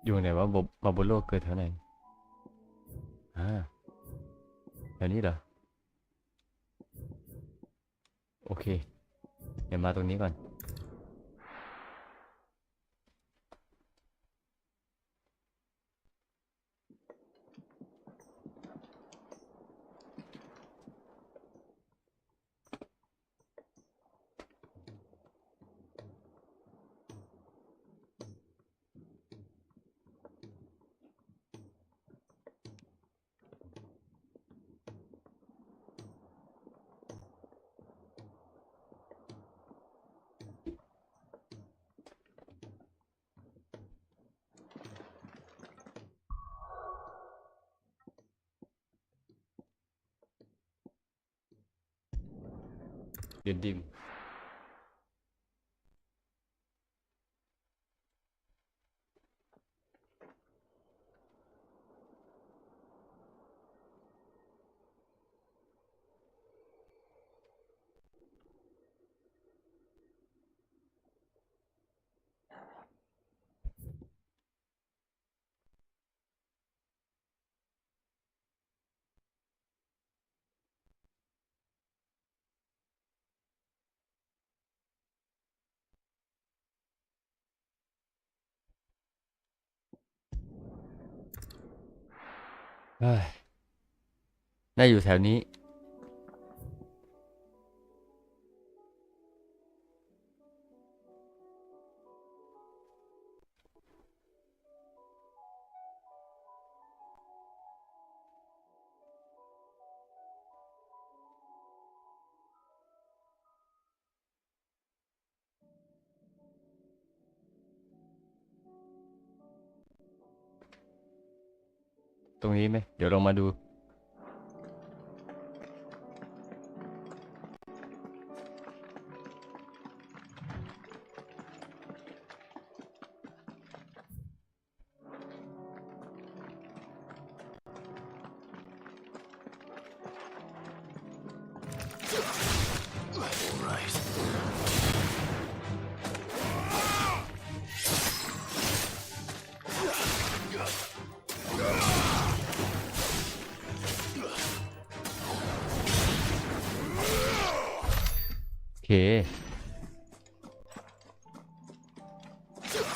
อยู่ไหนวะบาโบโลเกิดแถวไหนแถวนี้เหรอโอเคเดี๋ยวมาตรงนี้ก่อนเดือนดิมน่าอยู่แถวนี้ตรงนี้ไหมเดี๋ยวลองมาดูโอเค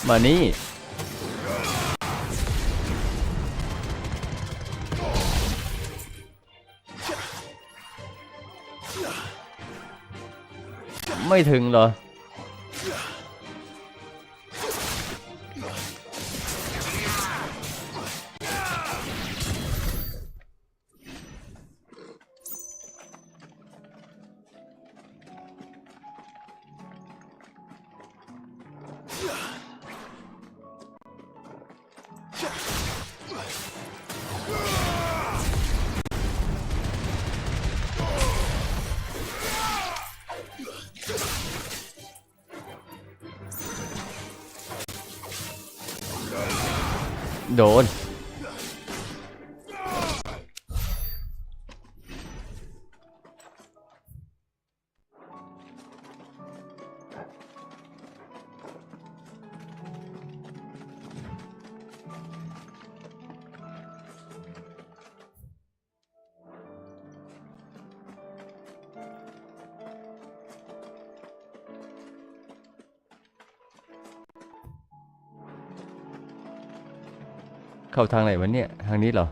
มานี่ไม่ถึงเหรอ โดนเข้าทางไหนวะเนี่ยทางนี้เหรอ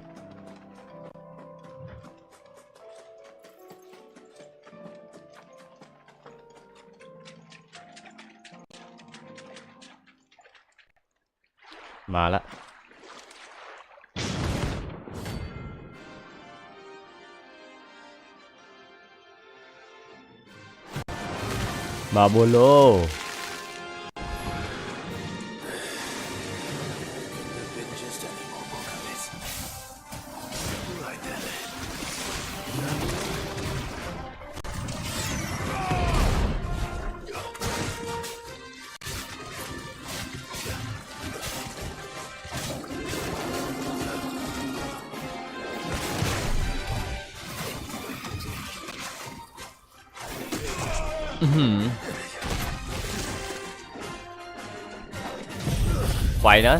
มาละมาโบโลไหวนะ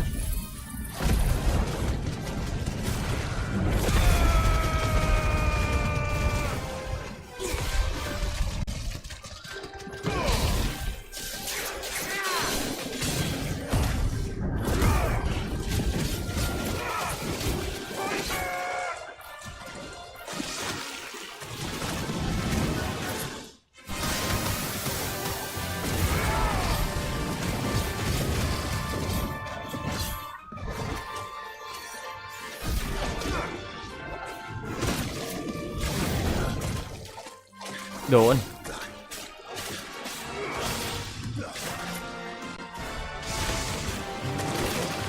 โดน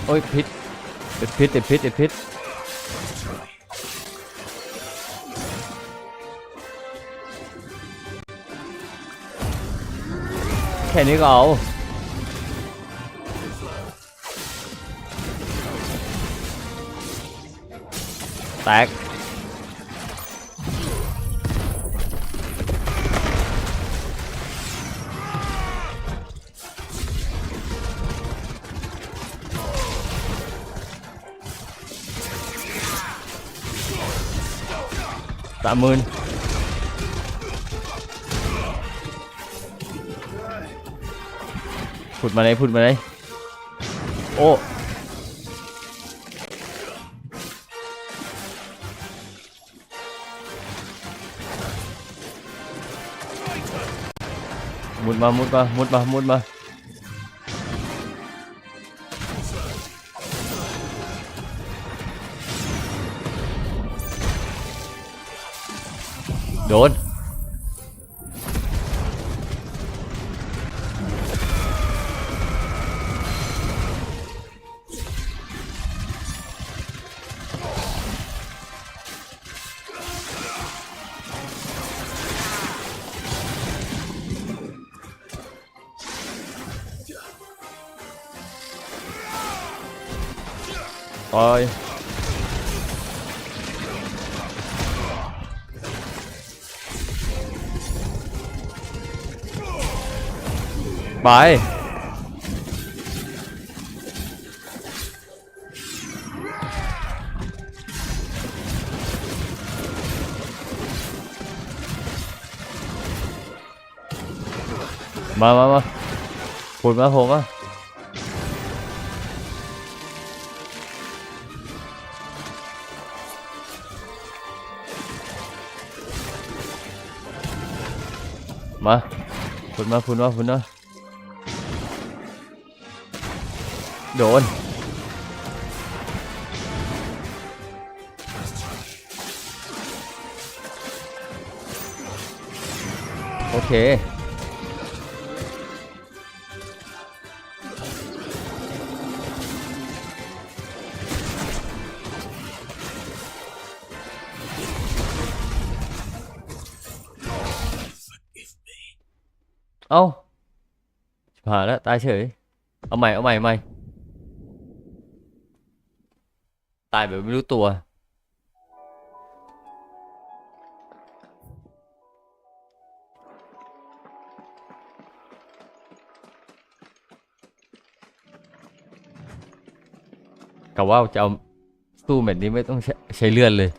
โอ้ยพิษติดพิษติดพิษติดพิษแค่นี้ก็เอาแตก30,000ผุดมาเลยผุดมาเลยโอ้มุดมามุดมามุดมามุดมาโดนต่อยไปมาพูดมาผมอ่ะมาพูดมาโดนโอเคเอ้าผ่านแล้วตายเฉยเอาใหม่ ตายแบบไม่รู้ตัวกะว่าจะเอาสู้แบบนี้ไม่ต้องใช้เลือดเลย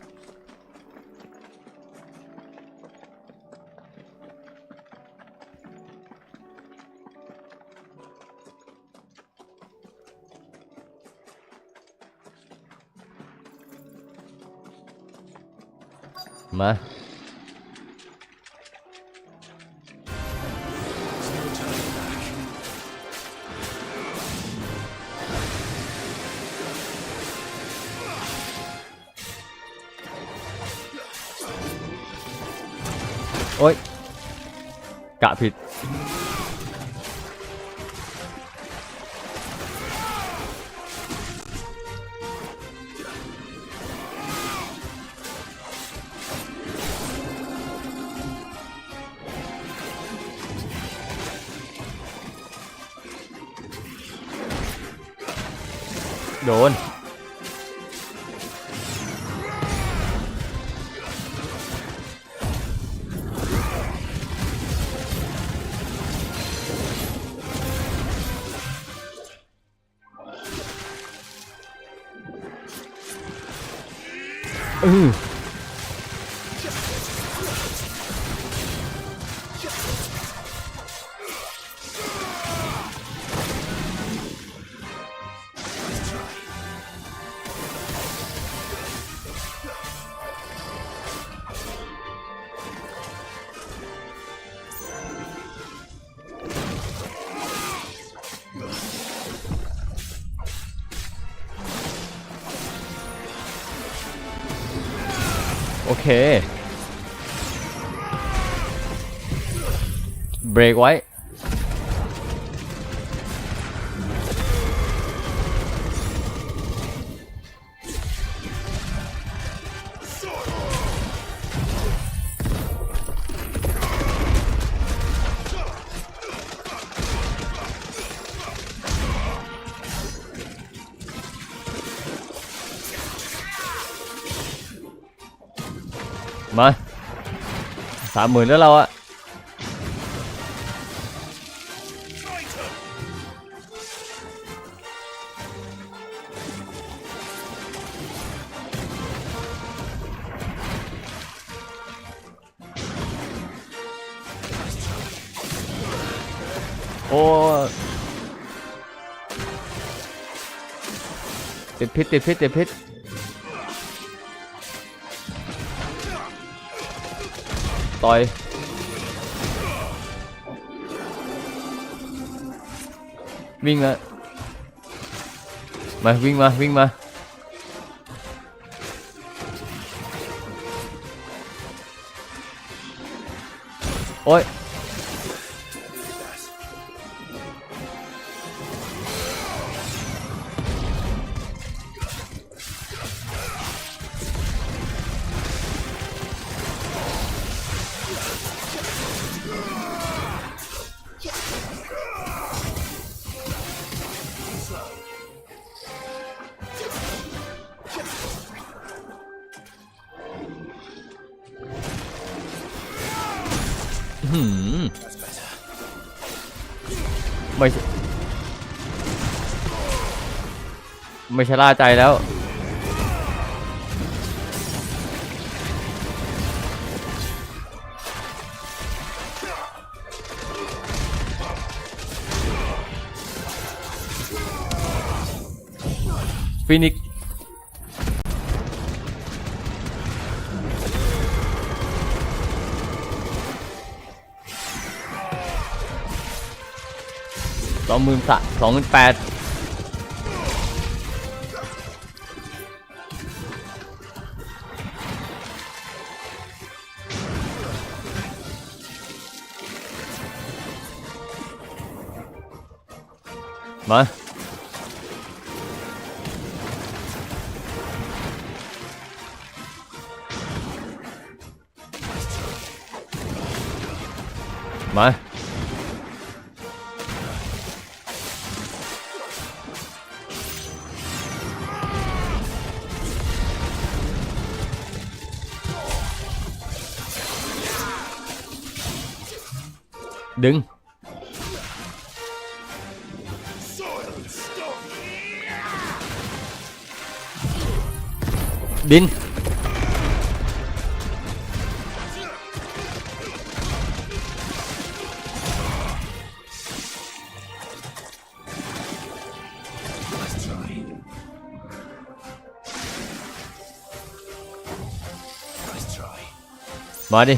มาโอ๊ยกะผิดโดนโอเคเบรกไว้มา30,000แล้วเราอะโอ้ติดพิษติดพิษติดพิษต่อยวิ่งมาวิ่งมาวิ่งมาโอ๊ยไม่ชะล่าใจแล้วฟินิก28,000มา ดึง ดิน มาดิ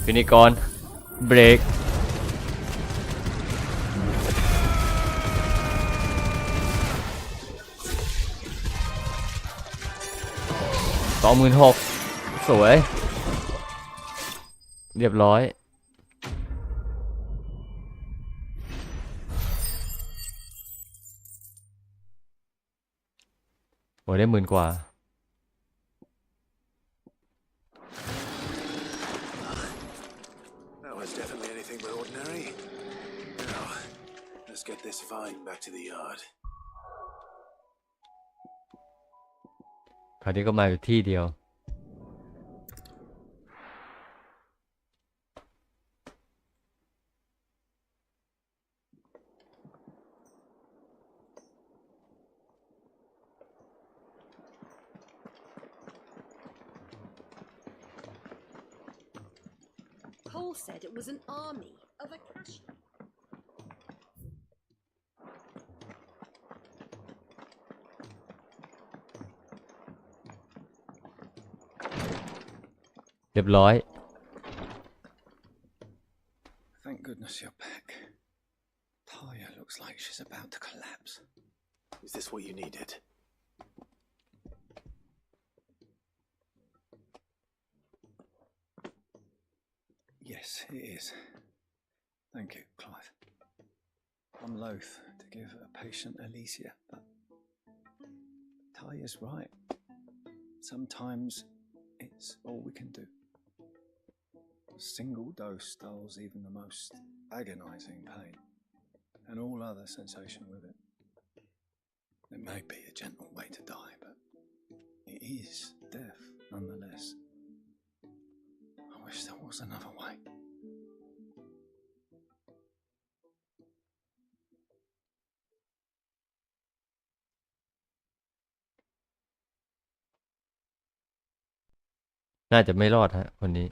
พินิกรเบรก 26,000 สวย เรียบร้อยโอ้ได้10,000 กว่า That was definitely anything but ordinary. Now, let's get this vine back to the yard. คราวนี้ก็มาอยู่ที่เดียว Cole said it was an army of a cash. เรียบร้อย Thank goodness you're back. Taya looks like she's about to collapse. Is this what you needed? Yes, it is. Thank you, Clive. I'm loath to give a patient Alicia, but Taya's right. Sometimes it's all we can do. A single dose dulls even the most agonizing pain, and all other sensation with it. It may be a gentle way to die, but it is death nonetheless. I wish there was another way.น่าจะไม่รอดฮะคนนี้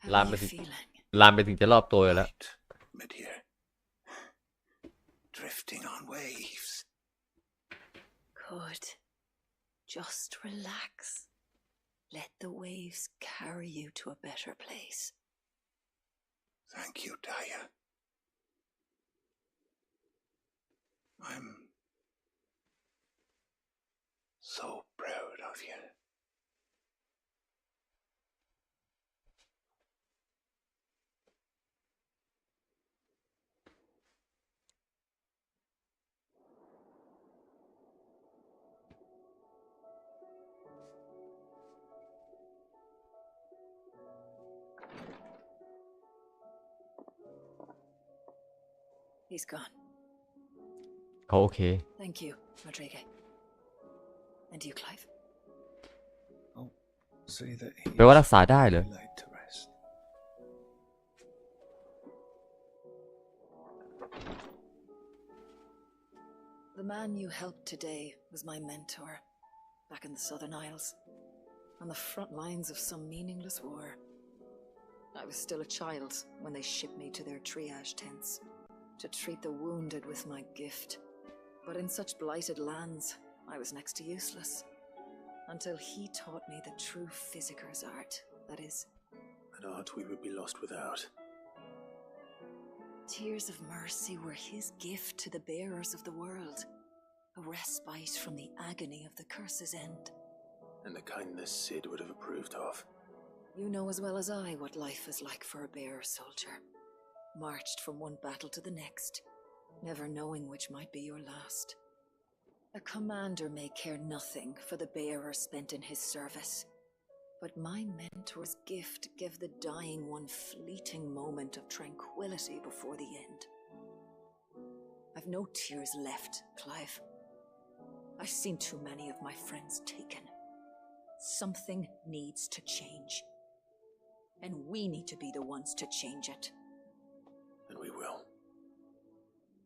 How ลาม are ไป you ถึง feeling? ลามไปถึงจะรอบตัวอยู่แล้ว Mid here. Drifting on waves. Good. Just relax. Let the waves carry you to a better place. Thank you, Daya. I'm so proud of you. He's gone. เขาโอเค Thank you, Rodrigue. And you, Clive? I'll see that แปลว่ารักษาได้เหรอ he's laid to rest. The man you helped today was my mentor, back in the Southern Isles, on the front lines of some meaningless war. I was still a child when they shipped me to their triage tents to treat the wounded with my gift. But in such blighted lands, I was next to useless, until he taught me the true physicker's art, that is, An art we would be lost without. tears of mercy were his gift to the bearers of the world, a respite from the agony of the curse's end. and the kindness Sid would have approved of. You know as well as I what life is like for a bearer soldier. Marched from one battle to the next, never knowing which might be your last. A commander may care nothing for the bearer spent in his service, but my mentor's gift gave the dying one fleeting moment of tranquility before the end. I've no tears left, Clive. I've seen too many of my friends taken. Something needs to change. And we need to be the ones to change it. And we will.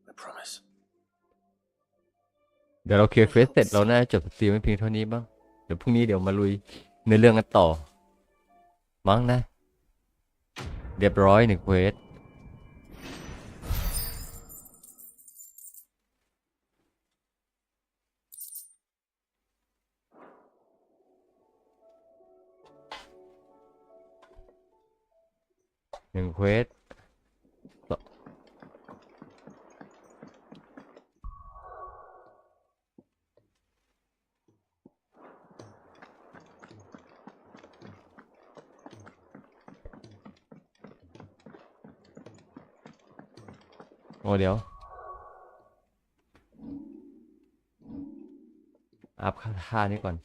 I promise. เดี๋ยวเราเคลียร์เควสเสร็จเราน่าจะจบสตรีมไว้เพียงเท่านี้บ้างเดี๋ยวพรุ่งนี้เดี๋ยวมาลุยในเรื่องกันต่อมั้งนะเรียบร้อย1เควส1เควสโอ้เดี๋ยวอัพค่านี้ก่อน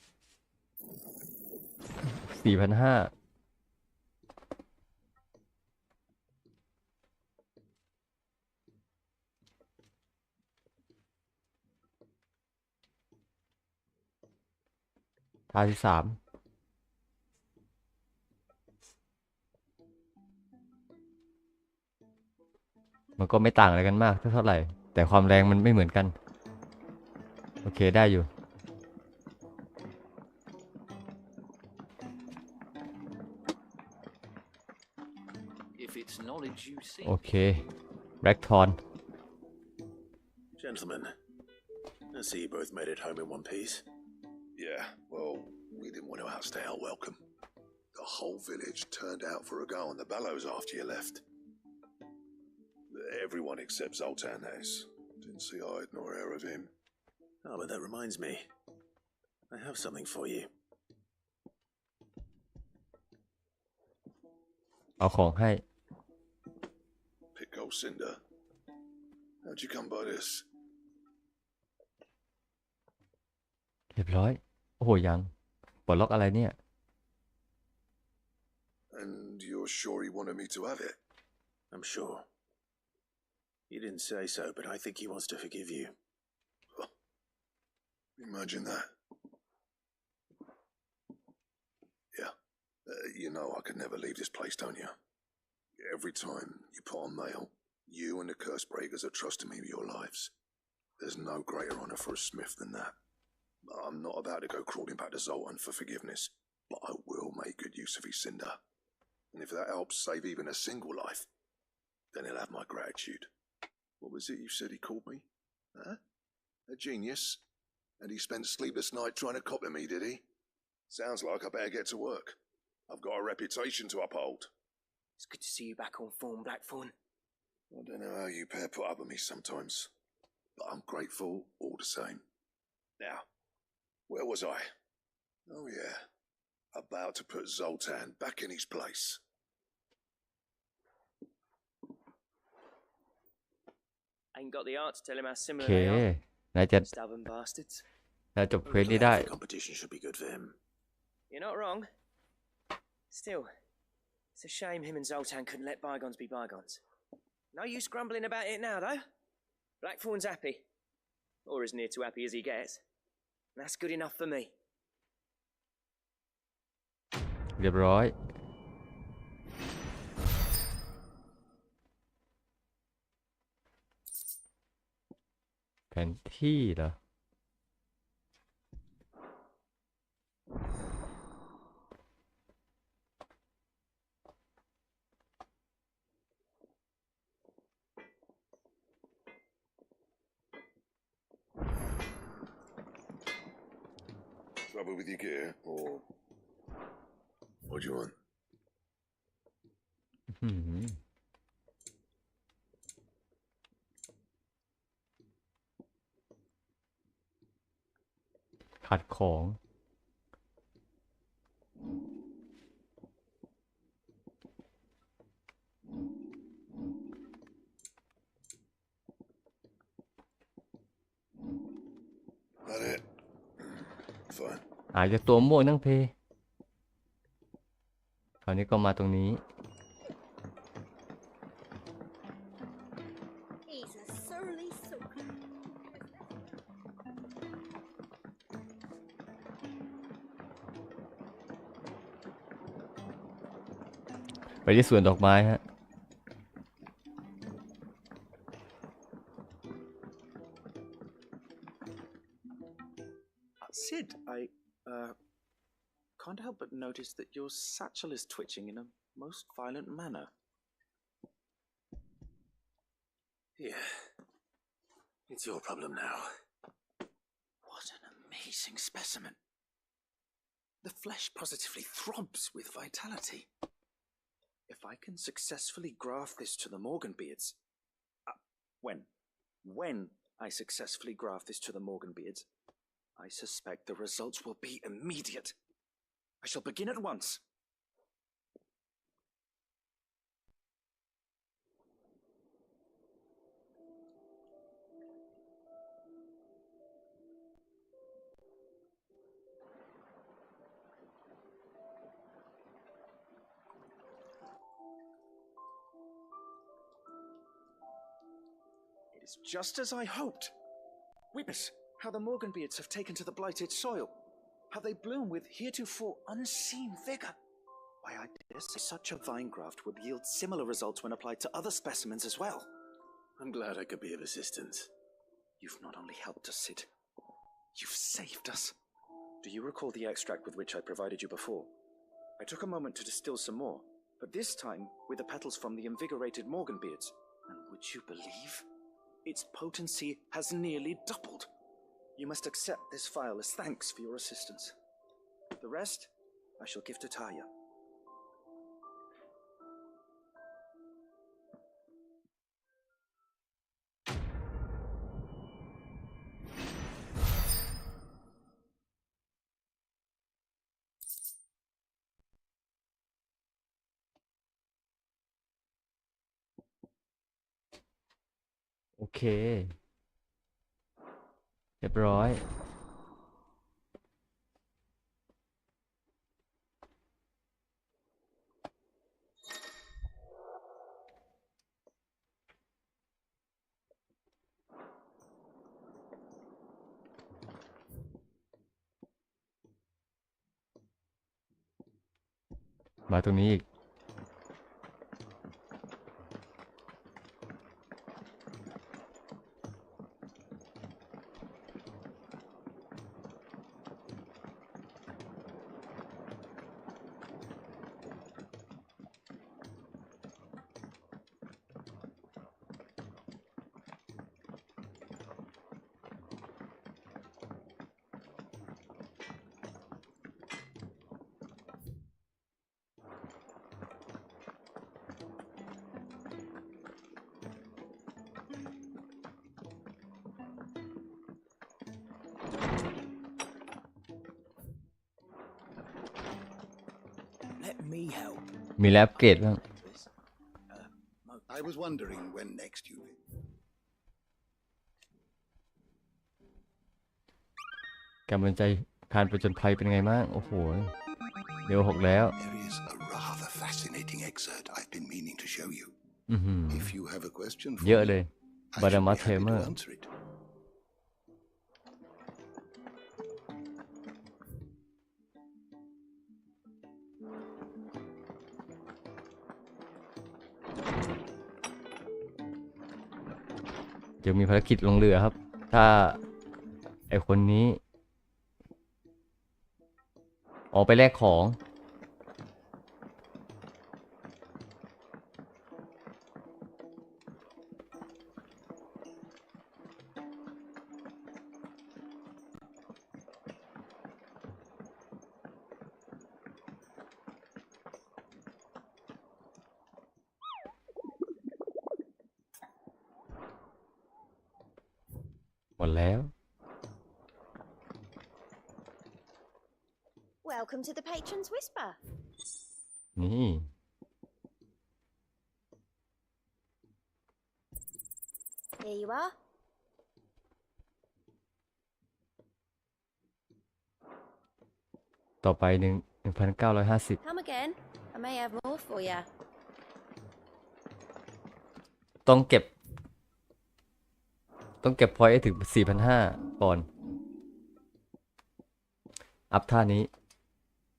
4,500 ท่าที่ 3มันก็ไม่ต่างอะไรกันมากเท่าไหร่แต่ความแรงมันไม่เหมือนกันโอเคได้อยู่โอเคแบล็กทอน Gentlemen, I see you both made it home in one piece. Yeah, well, we didn't want to outstay our welcome. The whole village turned out for a go on the bellows after you left. Everyone except Zoltan has. Didn't see hide nor hair of him. Oh, but that reminds me. I have something for you. เอาของให้ Pick old Cinder. How'd you come by this? เรียบร้อยโอ้โหยังปลดล็อกอะไรเนี่ย And you're sure he wanted me to have it? I'm sure. You didn't say so, but I think he wants to forgive you. Imagine that. Yeah. You know I could never leave this place, don't you? Every time you put on mail, you and the curse breakers are trusting me with your lives. There's no greater honor for a smith than that. I'm not about to go crawling back to Zoltan for forgiveness, but I will make good use of his cinder. And if that helps save even a single life, then he'll have my gratitude. What was it you said he called me? Huh? A genius? And he spent sleepless night trying to copy me, did he? Sounds like I better get to work. I've got a reputation to uphold. It's good to see you back on form, Blackthorn. I don't know how you pair put up with me sometimes, but I'm grateful all the same. Now, where was I? Oh yeah, about to put Zoltan back in his place. Ain't got the art to tell him how โอ similar เค they are. นายจะ Stubborn bastards. นายจบเควสนี้ได้ The competition should be good for him. You're not wrong. Still, it's a shame him and Zoltan couldn't let bygones be bygones. No use grumbling about it now, though. Blackthorn's happy. Or as near to happy as he gets. That's good enough for me. เรียบร้อยแผนที่เหรอ Trouble with your gear, or what do you want? อื้อหือขัดของ อาจจะตัวม่วงทั้งเพคราวนี้ก็มาตรงนี้ He's a surly sook. ไปที่สวนดอกไม้ฮะ Sid, I can't help but notice that your satchel is twitching in a most violent manner. Yeah. It's your problem now. What an amazing specimen. The flesh positively throbs with vitality. If I can successfully graft this to the Morganbeards... when I successfully graft this to the Morganbeards, I suspect the results will be immediate. I shall begin at once. It is just as I hoped. Witness how the Morganbeards have taken to the blighted soil, how they bloom with heretofore unseen vigor. Why, I dare say such a vine graft would yield similar results when applied to other specimens as well. I'm glad I could be of assistance. You've not only helped us, Sid, you've saved us. Do you recall the extract with which I provided you before? I took a moment to distill some more, but this time with the petals from the invigorated Morganbeards. And would you believe? Its potency has nearly doubled. You must accept this phial as thanks for your assistance. The rest, I shall give to Taya. Okay. เรียบร้อย มาตรงนี้อีก Let me help. มีแลปเกรดบ้าง I was wondering when next you... การบรรจัยการประจนภัยเป็นไงบ้างโอ้โหเดี๋ยว6แล้ว There is a rather fascinating excerpt I've been meaning to show you. อือหือ If you have a question for เยอะ me, เลย I บา shall รามา be เท happy เมอ to ร์ answer it. จะมีภารกิจลงเรือครับ ถ้าไอคนนี้ออกไปแลกของหมดแล้ว Welcome to the Patron's Whisper. นี่ Here you are. ต่อไป1,950 Come again. I may have more for you. ต้องเก็บพอยต์ให้ถึง 4,500 ก่อน อัพท่านี้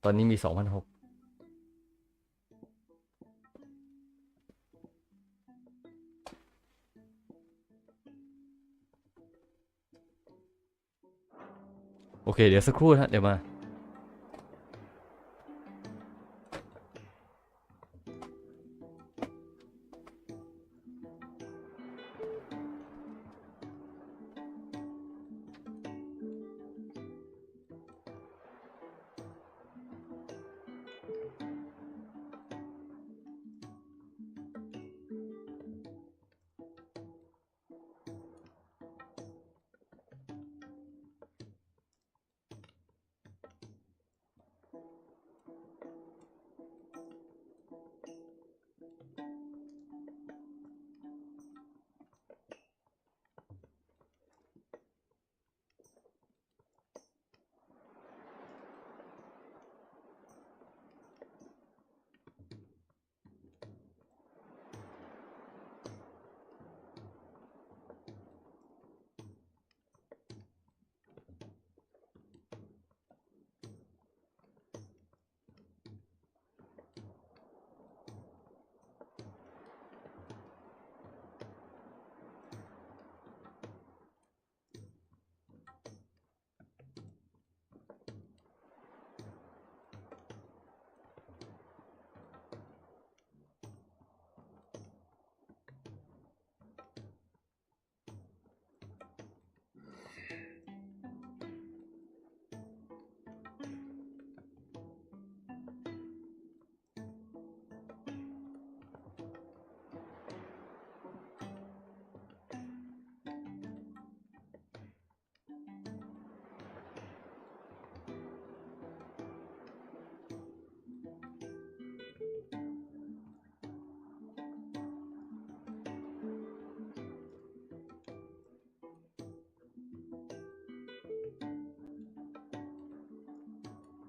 ตอนนี้มี 2,600 โอเค เดี๋ยวสักครู่นะเดี๋ยวมา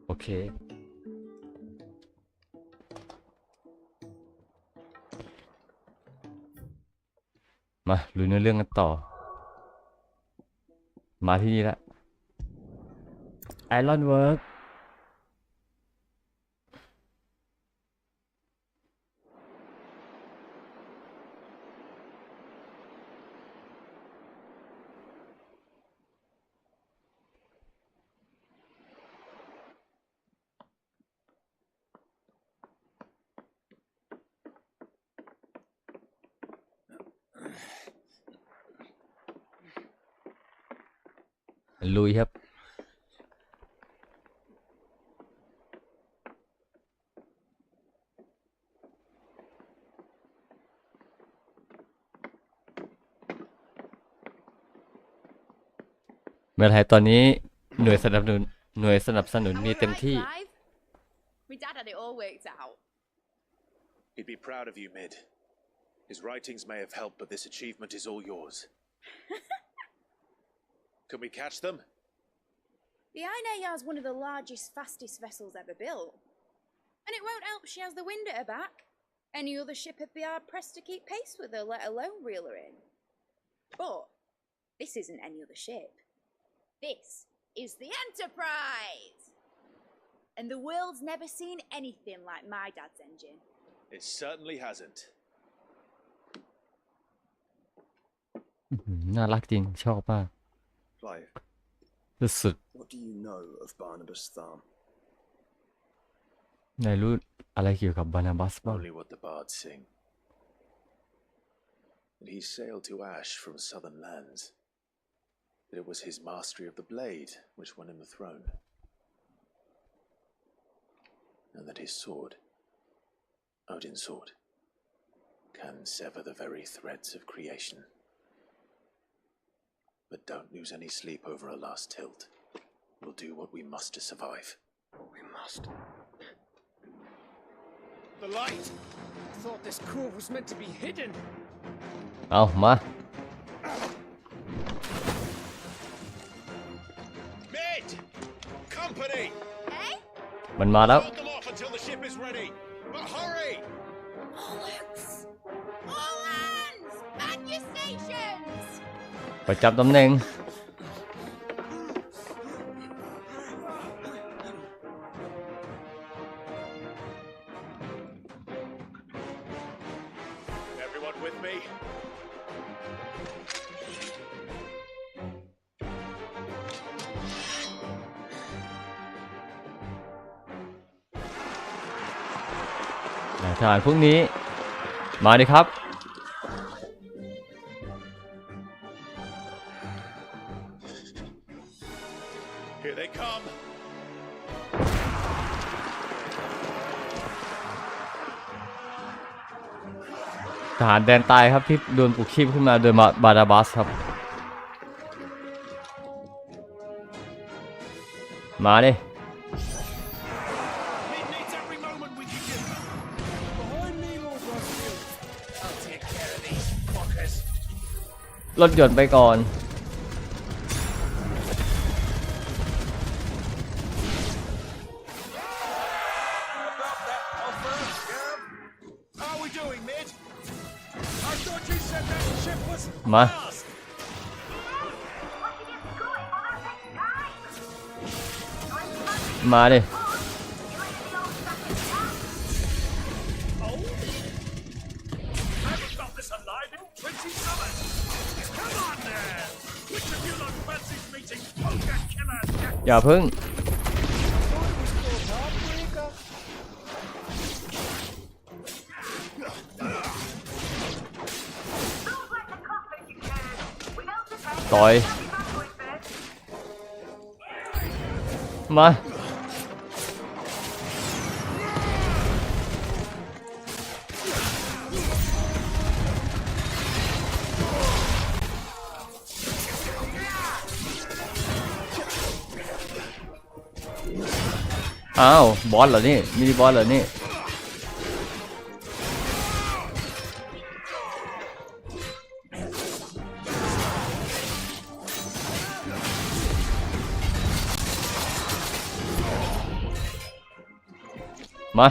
โอเค มาลุยเนื้อเรื่องกันต่อ มาที่นี่ละ Iron Work ลุยครับ เมื่อไทยตอนนี้หน่วยสนับสนุนมีเต็มที่ My dad had it all worked out. He'd be proud of you, Mid. His writings may have helped, but this achievement is all yours. Can we catch them? The Ainaya is one of the largest, fastest vessels ever built. And it won't help she has the wind at her back. Any other ship would be hard-pressed to keep pace with her, let alone reel her in. But this isn't any other ship. This is the Enterprise! And the world's never seen anything like my dad's engine. It certainly hasn't. น่ารักจริง ชอบมาก Clive, สุด what do you know of Barnabas Thumb? ๆนายรู้อะไรเกี่ยวกับบานาบัสบ้าง Only what the bards sing. And he sailed to Ash from southern lands. That it was his mastery of the blade which won him the throne. And that his sword, Odin's sword, can sever the very threads of creation. But don't lose any sleep over a last tilt. We'll do what we must to survive. We must. The light! I thought this cove was meant to be hidden. เอามา Mid! Company! Eh? มันมาแล้ว Hold them off until the ship is ready. But hurry! All hands! Man your stations! ประจำตำแหน่ง Everyone with me? ทหารพวกนี้มาดิครับ Here they come. ทหารแดนใต้ครับที่โดนปลุกชีพขึ้นมาโดยบาราบัสครับมาดิ Needs every moment we can give them. Behind me, Lord Rothfield. I'll take care of these fuckers. รถยนต์ไปก่อน About that offer, Gav. How are we doing, mate? I thought you said that ship was มา fast. มาดิ Haven't got this alive in 20 summers. Come on there. Which of you lot fancies meeting poker killer Jack? อย่าพึ่ง ต่อย มา อ้าว บอสเหรอนี่มินิบอสเหรอนี่ มา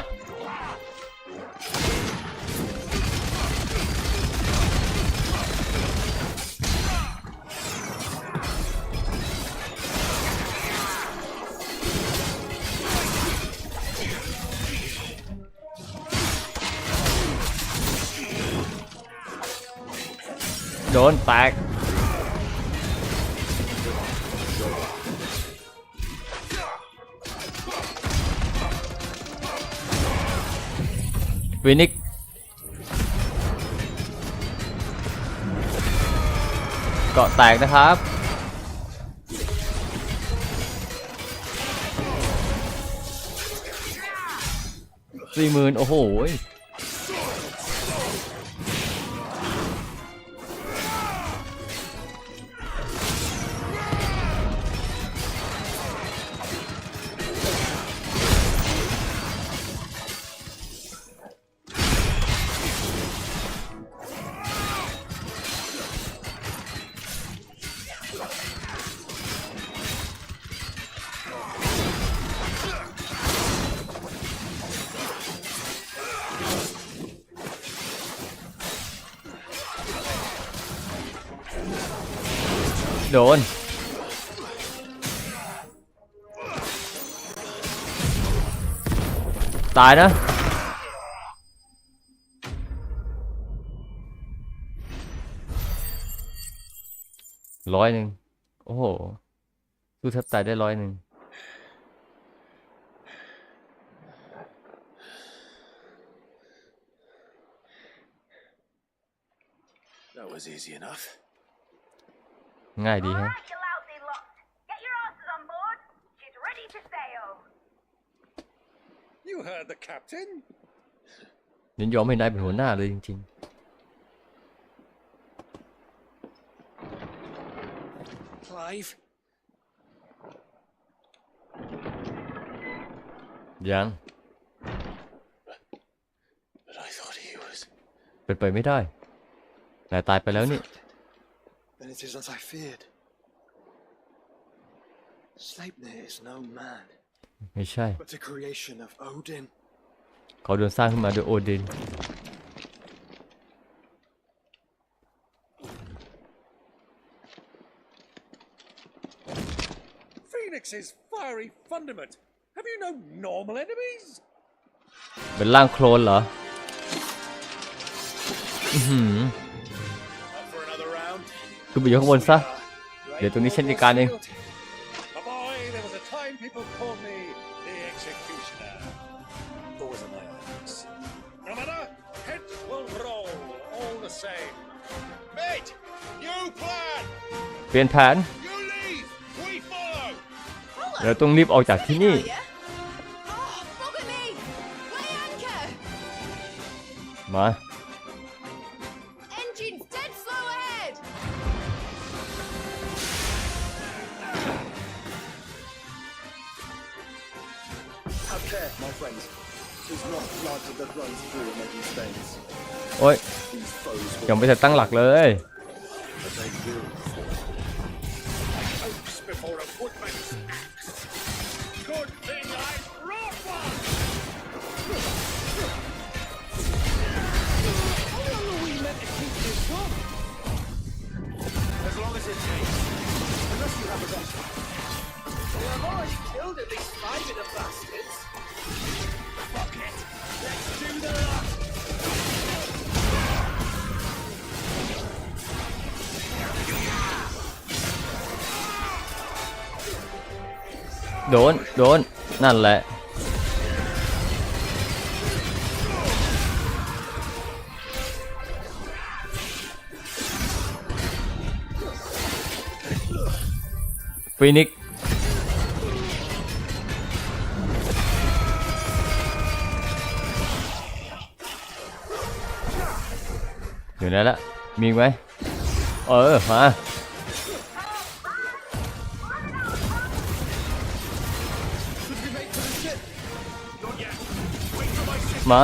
โดนแตก ฟินิกซ์เกาะแตกนะครับ 40,000 โอ้โห โดน ตายนะ 100 โอ้โหสู้แทบตายได้100 That was easy enough. ง่ายดีฮะ Alright, you lousy lot. Get your asses on board. She's ready to sail. You heard the captain. ยินยอมให้นายเป็นหัวหน้าเลยจริง Clive. ๆ ยัง But I thought he was. เป็นไปไม่ได้ นายตายไปแล้วนี่ Then it is as I feared. Sleipnir is no man. ไม่ใช่ but a creation of Odin. เขาโดนสร้างขึ้นมาโดยโอดิน Phoenix's fiery fundament. Have you no normal enemies? เป็นร่างโคลนเหรอ Up for another round? คือไปอยู่ข้างบนซะ เดี๋ยวตรงนี้ฉันจัดการเอง A boy, there was a time people called me the executioner. Always in my office. No matter, heads will roll all the same. Mate, new plan. เปลี่ยนแผน You leave, we follow. เราต้องรีบออกจากที่นี่ มา Engine's dead slow ahead. Have care, my friends. 'Tis not blood that runs through Maggie's veins. โอ้ย These foes ยังไม่ทันตั้งหลักเลย but they will fall. Oaks before a woodman's axe. Good thing I brought one. How long are we meant to keep this up? As long as it takes. Unless you have a best. Well, I've already killed at least 5 of the bastards. Fuck it. Let's do the lot. โดน นั่นแหละ ฟินิกซ์อยู่ไหนละมีอีกไหมมา มา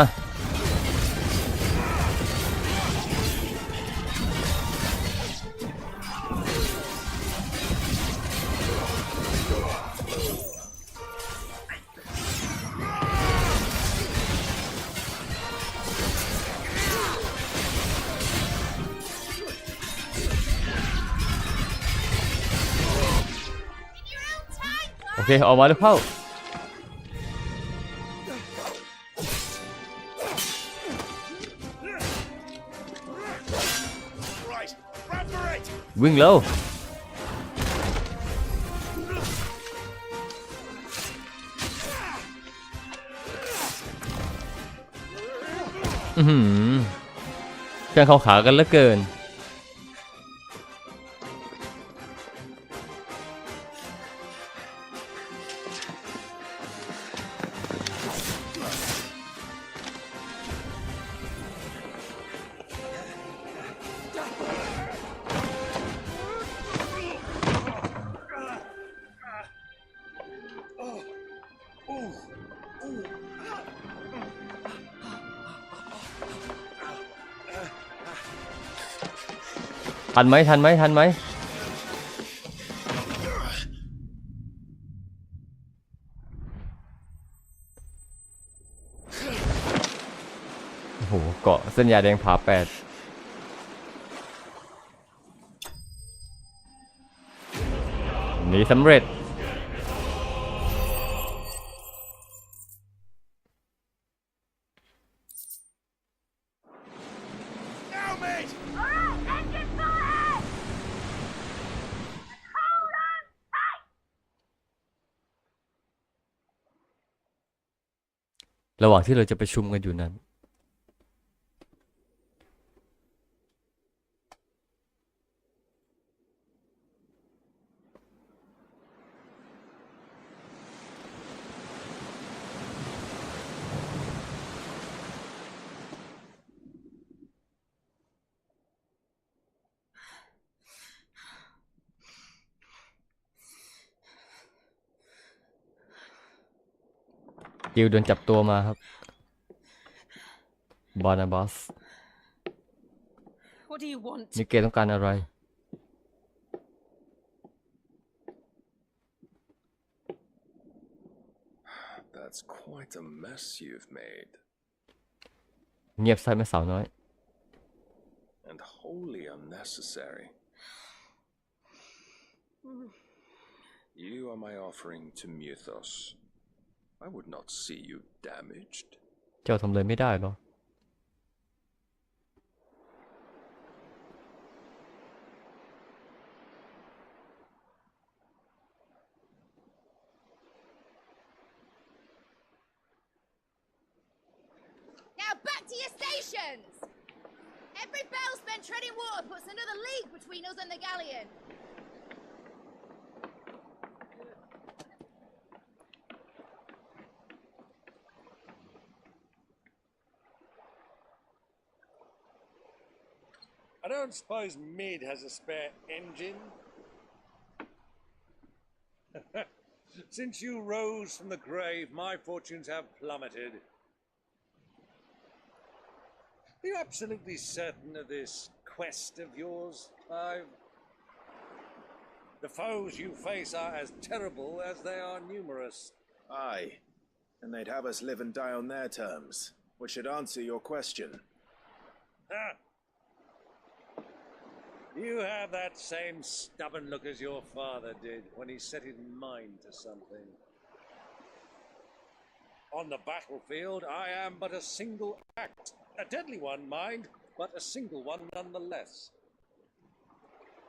โอเค ออกมาแล้วเข้า Right, run for it. วิ่งเร็วเพื่อนเขาขากันเหลือเกิน ทันไหม โอ้โห เกาะเส้นยาแดงผาแปดหนีสำเร็จ Now, mate. Alright, engine full ahead. Hold on tight. ระหว่างที่เราจะประชุมกันอยู่นั้น กิลโดนจับตัวมาครับ บานาบัส What do you want? นิเกต้องการอะไร I That's quite a mess you've made. เงียบใส่แม่สาวน้อย And wholly unnecessary. You are my offering to Mythos. I would not see you damaged. เจ้าทำเลยไม่ได้หรอ Now back to your stations! Every bell spent treading water puts another league between us and the galleon. I don't suppose Mid has a spare engine? Since you rose from the grave, my fortunes have plummeted. Are you absolutely certain of this quest of yours, Clive? The foes you face are as terrible as they are numerous. Aye, and they'd have us live and die on their terms, which should answer your question. Ah. You have that same stubborn look as your father did when he set his mind to something. On the battlefield, I am but a single act. A deadly one, mind, but a single one nonetheless.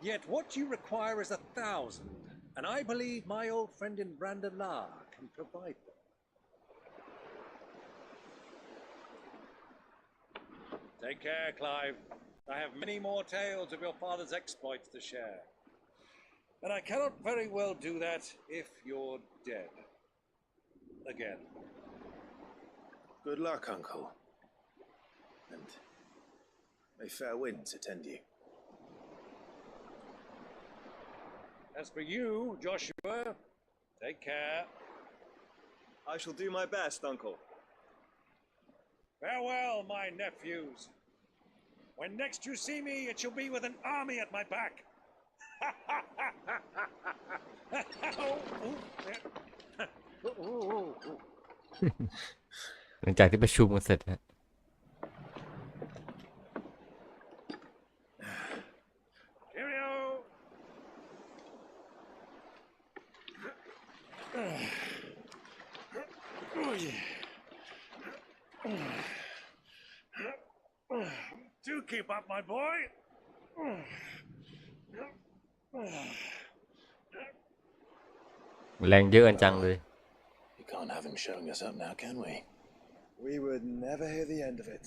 Yet what you require is 1,000, and I believe my old friend in Brandalar can provide them. Take care, Clive. I have many more tales of your father's exploits to share. And I cannot very well do that if you're dead. Again. Good luck, Uncle. And may fair winds attend you. As for you, Joshua, take care. I shall do my best, Uncle. Farewell, my nephews. When next you see me, it shall be with an army at my back. หลังจากที่ประชุมกันเสร็จฮะ Cheerio. Do keep up, my boy. แรงเยอะกันจังเลย We can't have him showing us up now, can we? We would never hear the end of it.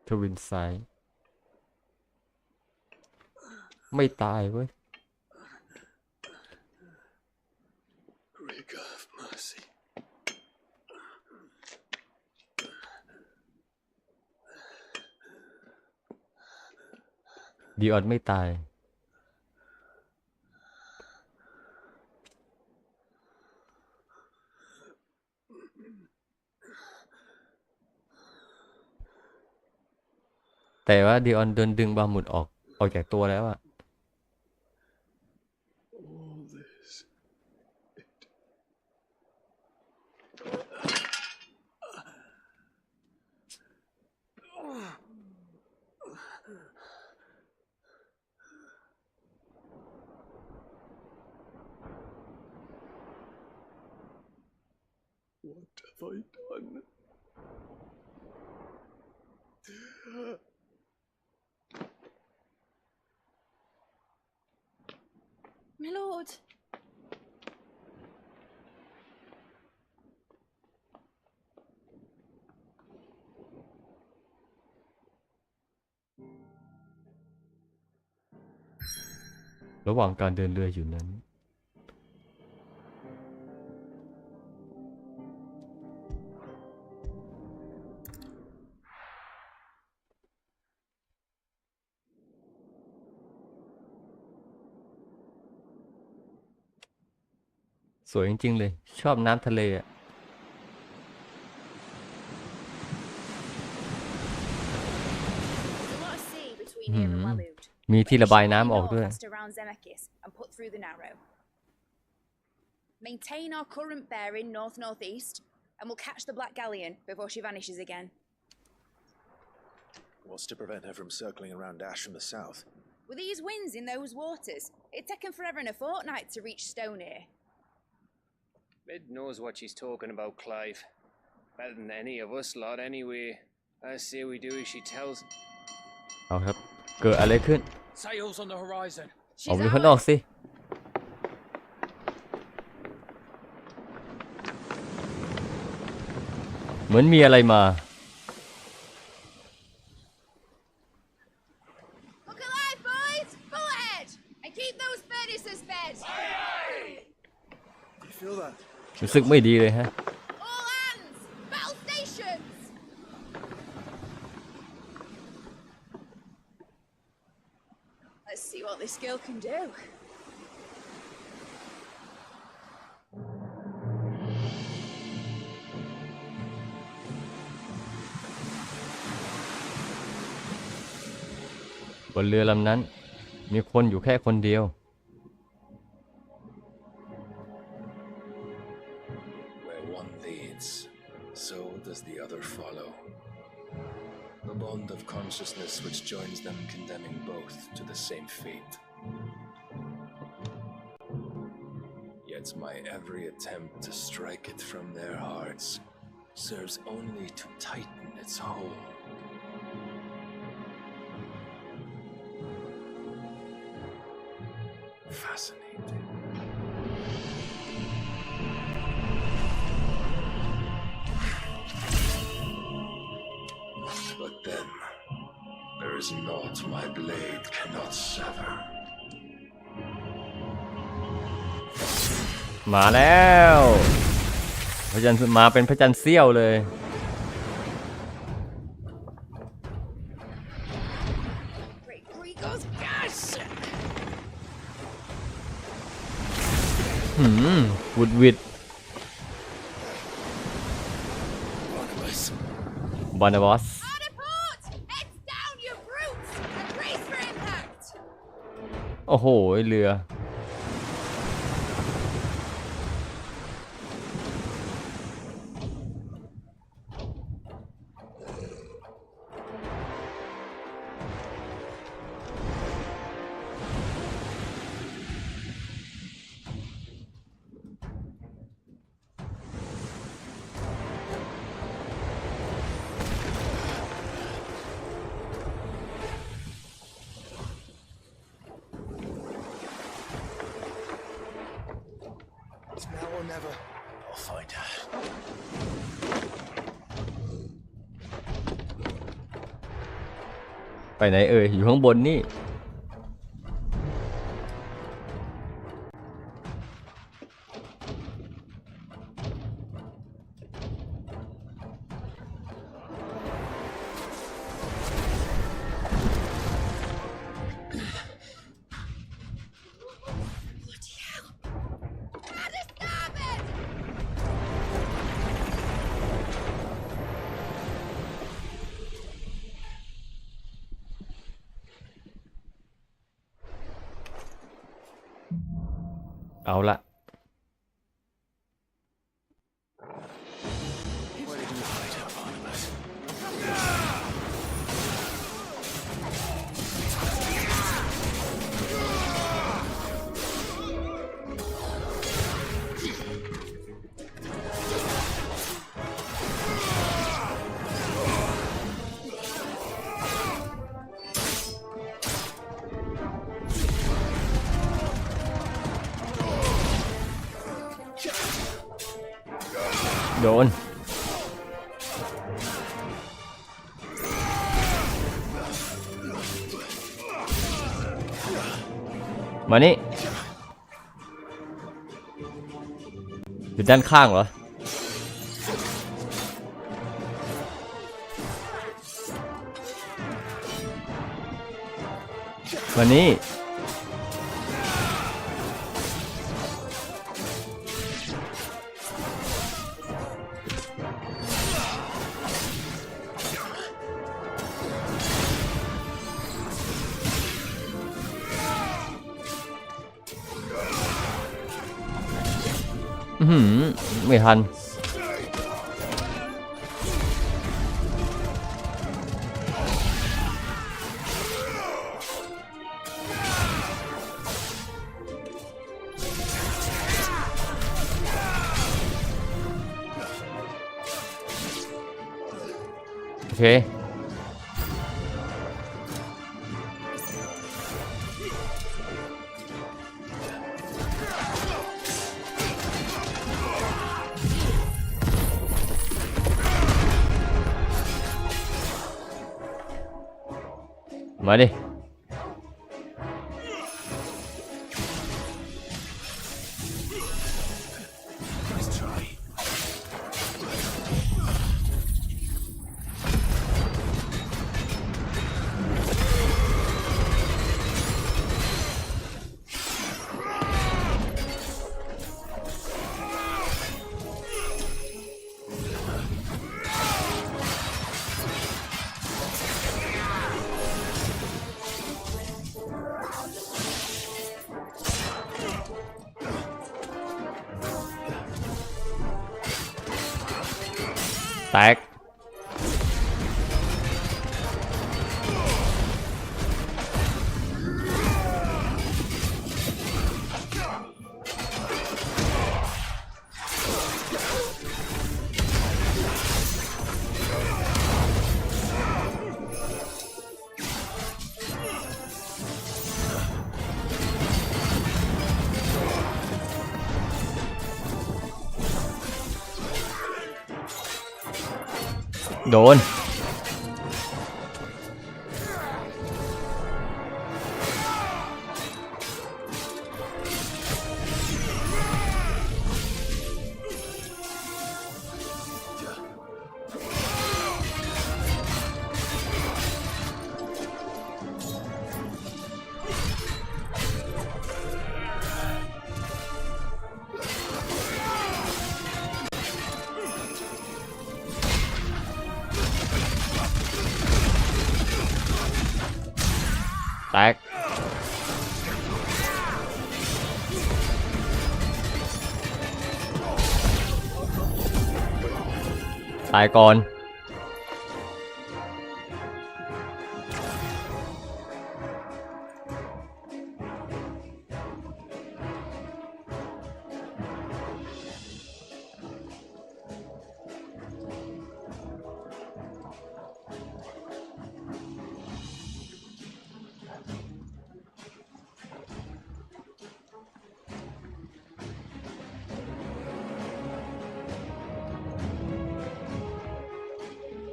Twin side ไม่ตายเว้ย Rigor of mercy. ดีออนไม่ตาย แต่ว่าดีออนโดนดึงบาหมุดออกจากตัวแล้วอะ All this. What have I done? My lord. .ระหว่างการเดินเรืออยู่นั้นสวยจริงๆเลยชอบน้ำทะเลอ่ะ near and Waloed. มีที่ระบายน้ำออกด้วย Just around Zemeckis and put through the Narrow. Maintain our current bearing north-northeast, and we'll catch the Black Galleon before she vanishes again. What's to prevent her from circling around Ash from the south? With these winds in those waters, it'd take 'em forever and a fortnight to reach Stoneham. Mid knows what she's talking about, Clive. Better than any of us lot, anyway. I say we do as she tells. เอาครับเกิดอะไรขึ้น Sails on the horizon. ออกไปข้างนอกสิเหมือนมีอะไรมา Look alive, boys! Full ahead! And keep those furnaces fed! Do you feel that? รู้สึกไม่ดีเลยฮะ All hands! Battle stations! Let's see what this girl can do.บนเรือลำนั้นมีคนอยู่แค่คนเดียว Where one leads, so does the other follow. The bond of consciousness which joins them, condemning both to the same fate. Yet my every attempt to strike it from their hearts serves only to tighten its hold. Fascinating. But then, there is naught my blade cannot sever. มาแล้วพระจันทร์มาเป็นพระจันทร์เสี้ยวเลย Great Gregor's gas! วุดวิดบานาบอส Heads down, you brutes! And brace for impact! โอ้โหเรือ It's now or never. I'll find her. ไปไหนเอ่ยอยู่ข้างบนนี่ เอาละ Where did you hide her, Barnabas? โดน มานี่อยู่ด้านข้างเหรอ มานี่ ไม่ทันโอเคมาดิแตกโดนแตกตายก่อน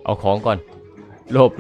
เอาของก่อนโลภ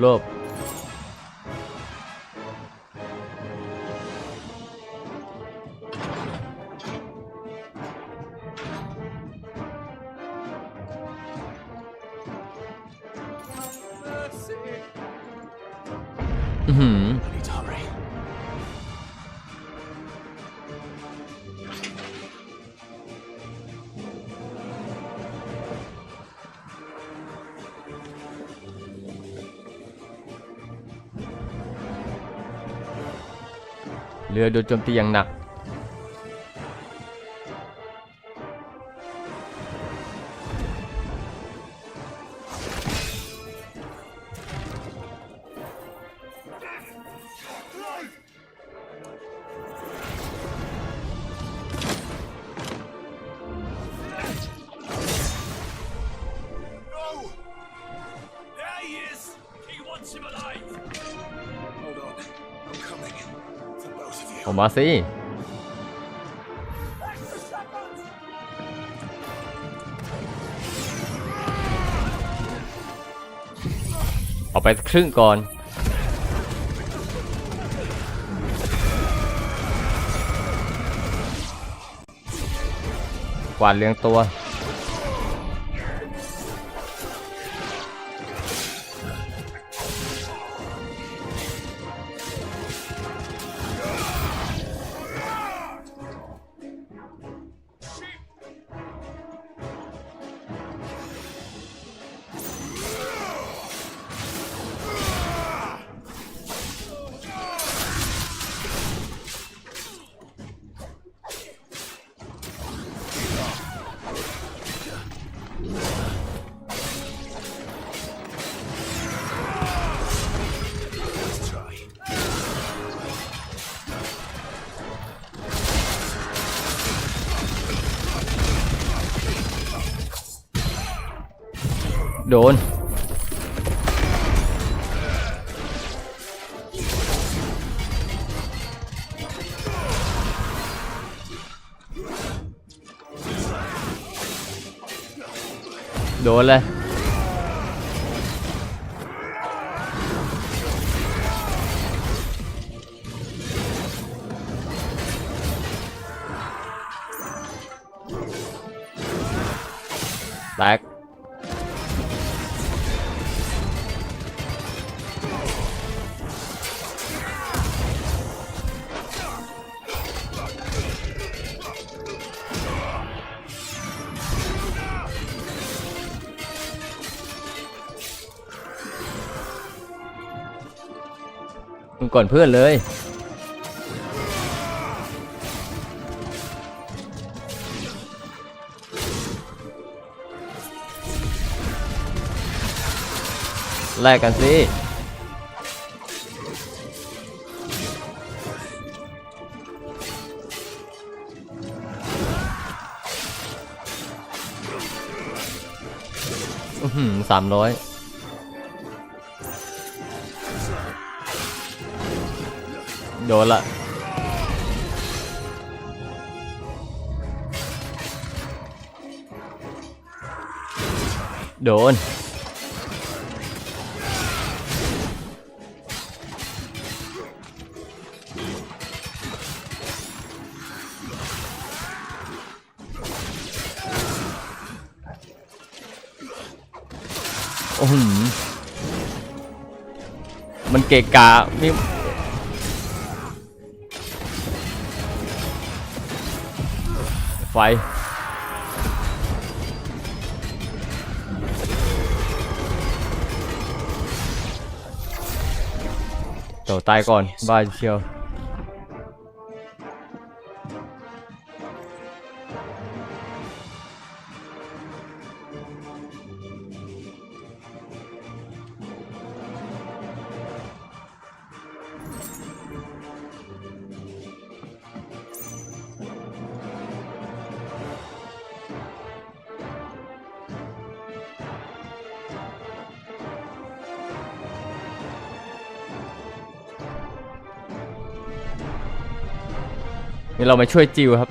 เรือโดนโจมตีอย่างหนักออกมาสิเอาไปครึ่งก่อนกวาดเรียงตัว โดนโดนเลยแตกมึงก่อนเพื่อนเลยแลกกันสิ300โดนละโดนโอ้โหมันเกะกะมีไฟโตตายก่อนบ้าเชียวนี่เรามาช่วยจิวครับ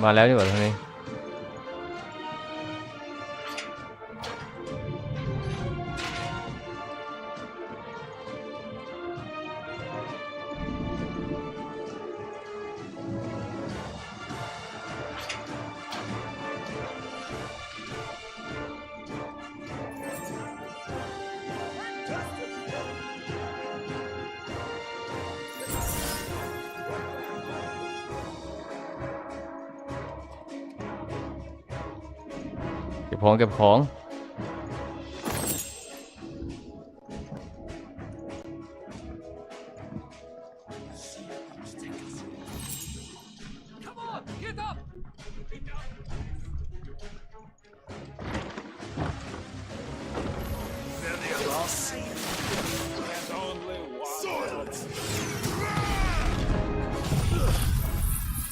มาแล้วนี่หว่าทางนี้เก็บของเก็บของ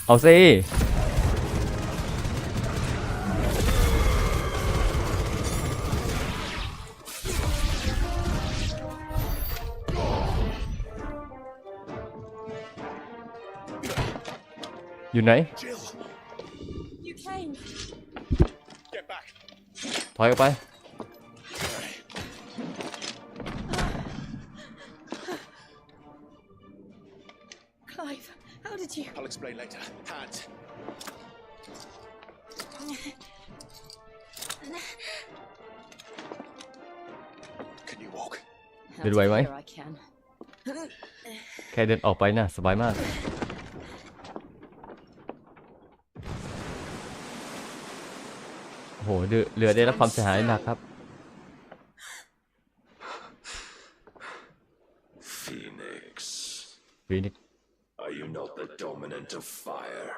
เอาสิอยู่ไหนถอยออกไป Clive, how did you? I'll explain later. Hands. Can you walk? เดินไหวไหม I can. แค่เดินออกไปนะสบายมากโอ้โหเรือได้รับความเสียหายหนักครับ Phoenix. Phoenix. Are you not the dominant of fire?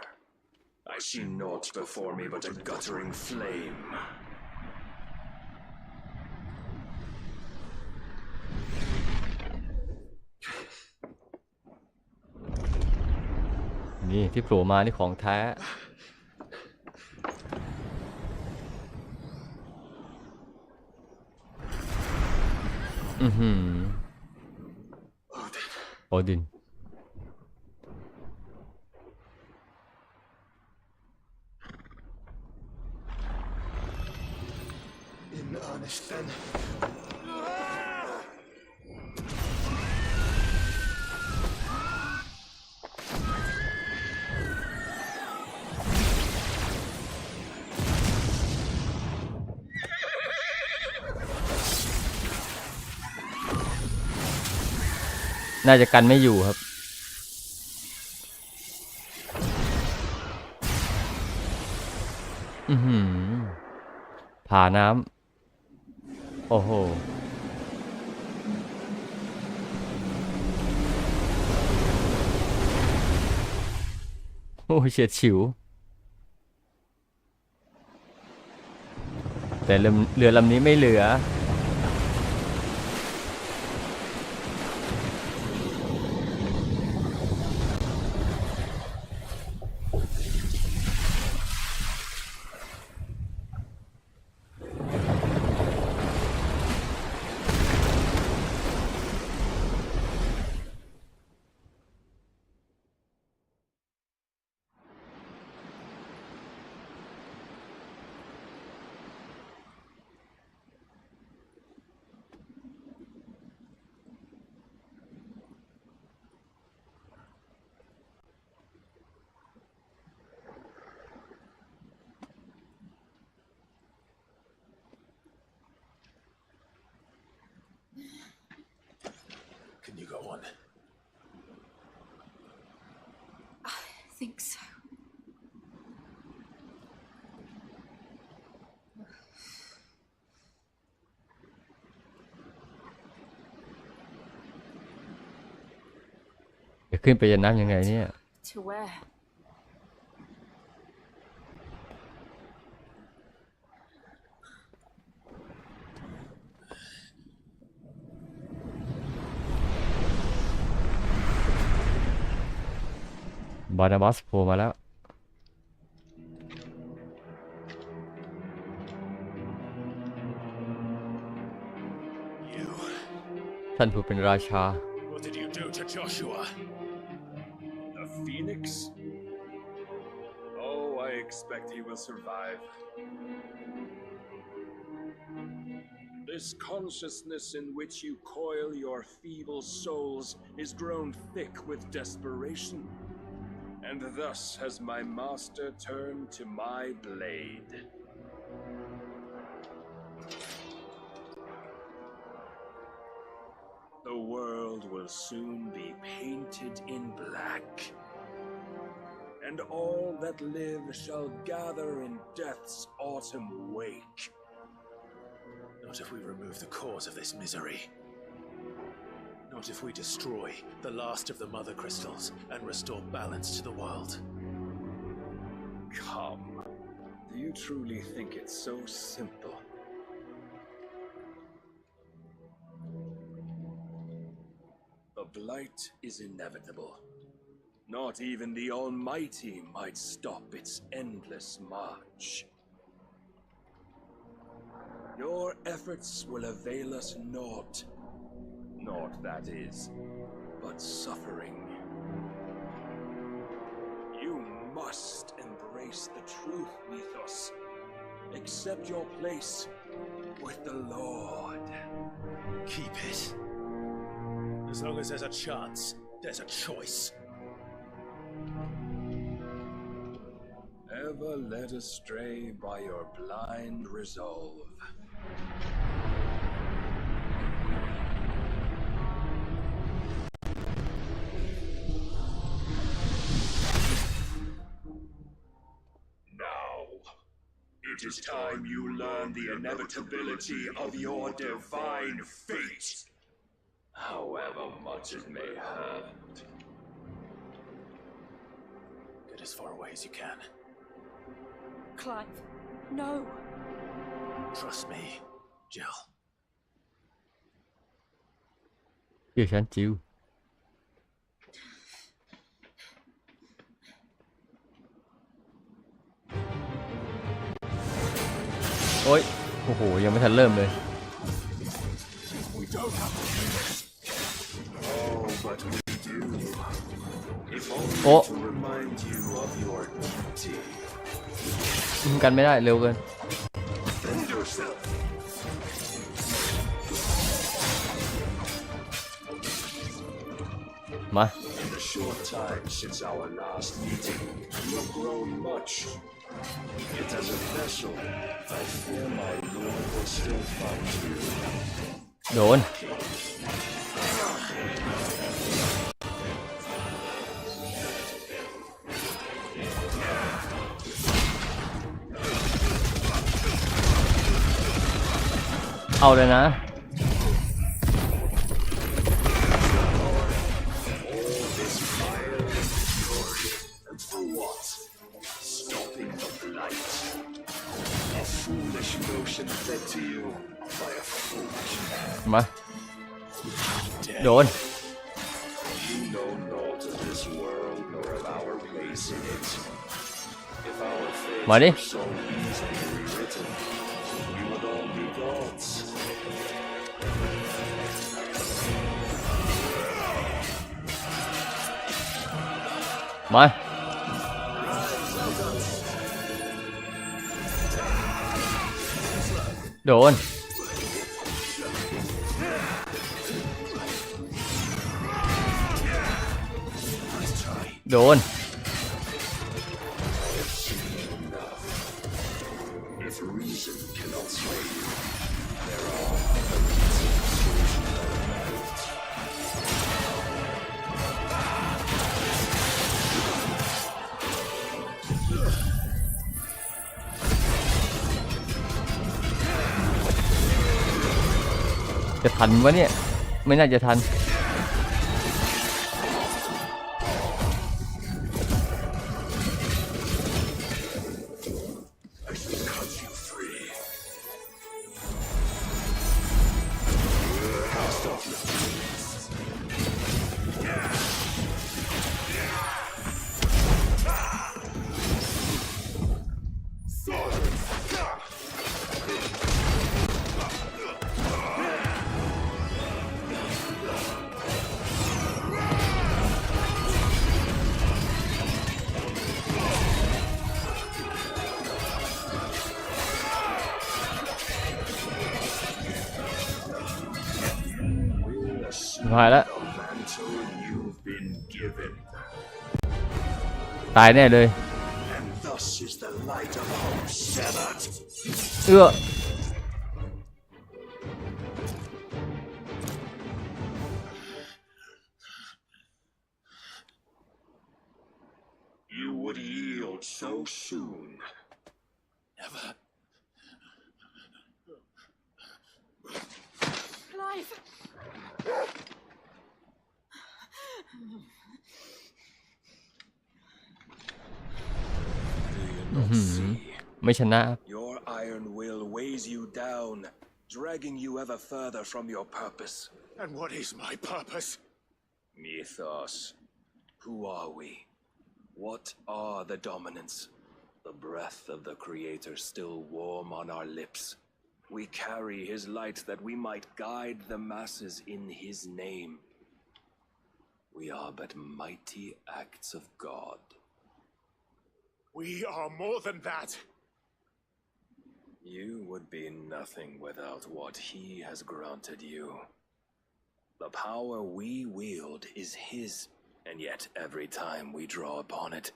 I see naught before me but a guttering flame. นี่ที่โผล่มานี่ของแท้ โอดิน In earnest then. น่าจะกันไม่อยู่ครับผ่าน้ำโอ้โหโอ้เฉียดฉิวแต่เรือลำนี้ไม่เหลือCan you go on? I think so.จะขึ้นไปยันน้ำยังไงเนี่ย To where?บานาบัสโผล่มาแล้วท่านผู้เป็นราชา What did you do to Joshua? The Phoenix? Oh, I expect he will survive. This consciousness in which you coil your feeble souls is grown thick with desperation. And thus has my master turned to my blade. The world will soon be painted in black, and all that live shall gather in death's autumn wake. Not if we remove the cause of this misery. Not if we destroy the last of the mother crystals and restore balance to the world. Come, do you truly think it's so simple? The blight is inevitable. Not even the Almighty might stop its endless march. Your efforts will avail us naught. Naught, that is, but suffering. You must embrace the truth, Mythos. Accept your place with the Lord. Keep it. As long as there's a chance, there's a choice. Ever led astray by your blind resolve. It is time you learn the inevitability of your divine fate, however much it may hurt. Get as far away as you can. Clive. No. Trust me, Jill. เชื่อฉันจิวโอ้ยโอ้โหยังไม่ทันเริ่มเลย We don't have to do this. Oh, but we do. If only Oh. to remind you of your duty. กันไม่ได้เร็วเกิน Defend yourself. มา In the short time since our last meeting, you have grown much. Yet as a vessel, I fear my lord will still find you. โดนเอาเลยนะ All this fire and fury, and for what? Stopping the blight. A foolish notion fed to you by a foolish man. มาโดน You know naught of this world nor of our place in it. If our fates มาดิ were so easily rewritten, we would all be gods. มาโดนโดน If reason cannot sway you, there are other reasonsจะทันวะเนี่ยไม่น่าจะทัน I shall cut you free. Stop it. หายแล้ว The mantle you've been given, ตายแน่เลย and thus is the light of hope severed. เอื้อ You would yield so soon. Never. Clive! อื้อหือไม่ชนะ Your iron will weighs you down, dragging you ever further from your purpose. And what is my purpose? Mythos. Who are we? What are the dominants? The breath of the Creator still warm on our lips. We carry his light that we might guide the masses in his name. We are but mighty acts of God. We are more than that. You would be nothing without what he has granted you. The power we wield is his, and yet every time we draw upon it,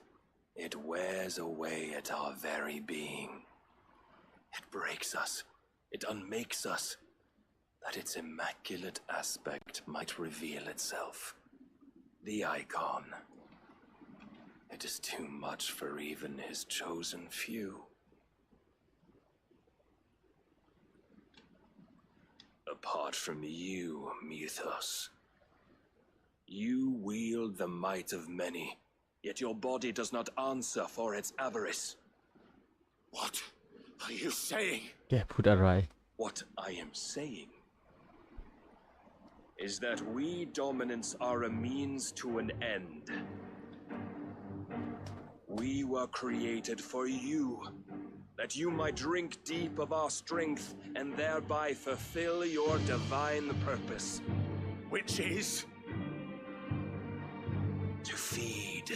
it wears away at our very being. It breaks us, it unmakes us, that its immaculate aspect might reveal itself. The icon. It is too much for even his chosen few. Apart from you, Mythos, you wield the might of many, yet your body does not answer for its avarice. What are you saying? แกพูดอะไร What I am saying is that we dominants are a means to an end. We were created for you, that you might drink deep of our strength and thereby fulfill your divine purpose. Which is? To feed.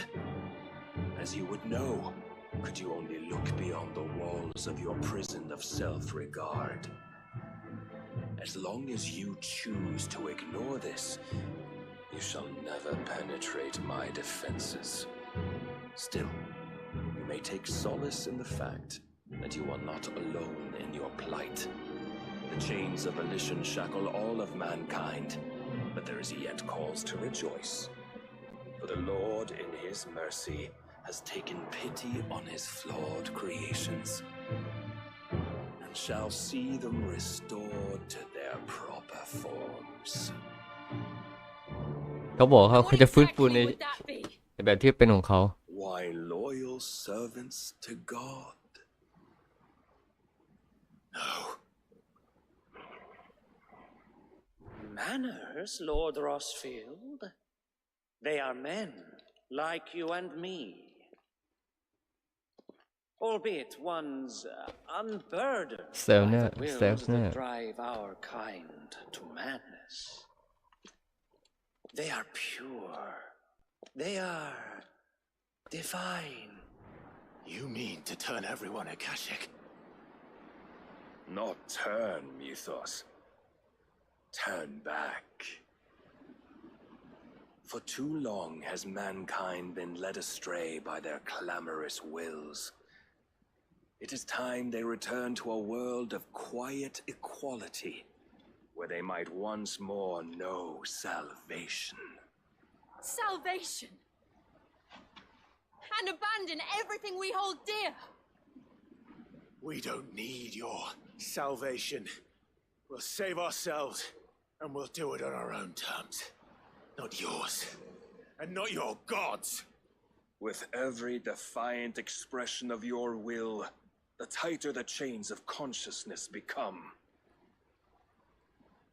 As you would know, could you only look beyond the walls of your prison of self-regard. As long as you choose to ignore this, you shall never penetrate my defenses. Still, you may take solace in the fact that you are not alone in your plight. The chains of volition shackle all of mankind, but there is yet cause to rejoice. For the Lord, in his mercy, has taken pity on his flawed creations, and shall see them restored to their proper forms. เขาบอกเขาจะฟื้นฟูในแบบที่เป็นของเขา Why, loyal servants to God. No. Manners, Lord Rossfield? They are men, like you and me. Albeit one's unburdened by the wills that drive our kind to madness. They are pure. They are divine. You mean to turn everyone Akashic? Not turn, Mythos. Turn back. For too long has mankind been led astray by their clamorous wills. It is time they return to a world of quiet equality, where they might once more know salvation. Salvation? And abandon everything we hold dear? We don't need your salvation. We'll save ourselves, and we'll do it on our own terms. Not yours, and not your gods. With every defiant expression of your will, the tighter the chains of consciousness become.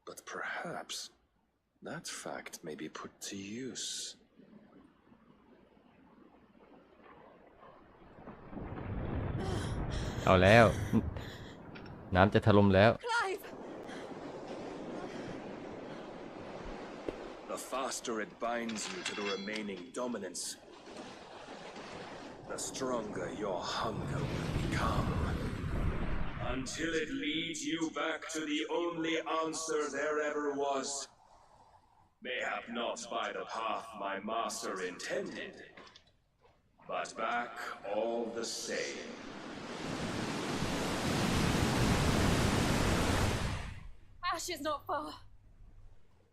But perhaps that fact may be put to use.เอาแล้วน้ำจะถล่มแล้ว The faster it binds you to the remaining dominance, the stronger your hunger will become. Until it leads you back to the only answer there ever was. Mayhap not by the path my master intended, but back all the same. Ash is not far.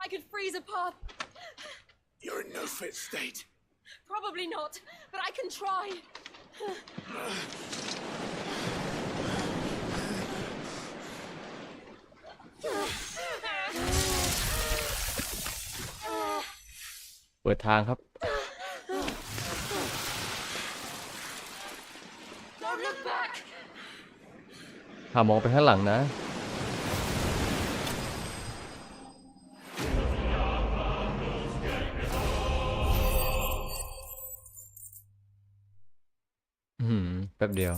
I could freeze a path. You're in no fit state. Probably not, but I can try.เปิดทางครับ Don't look back. ห้ามมองไปข้างหลังนะแป๊บเดียว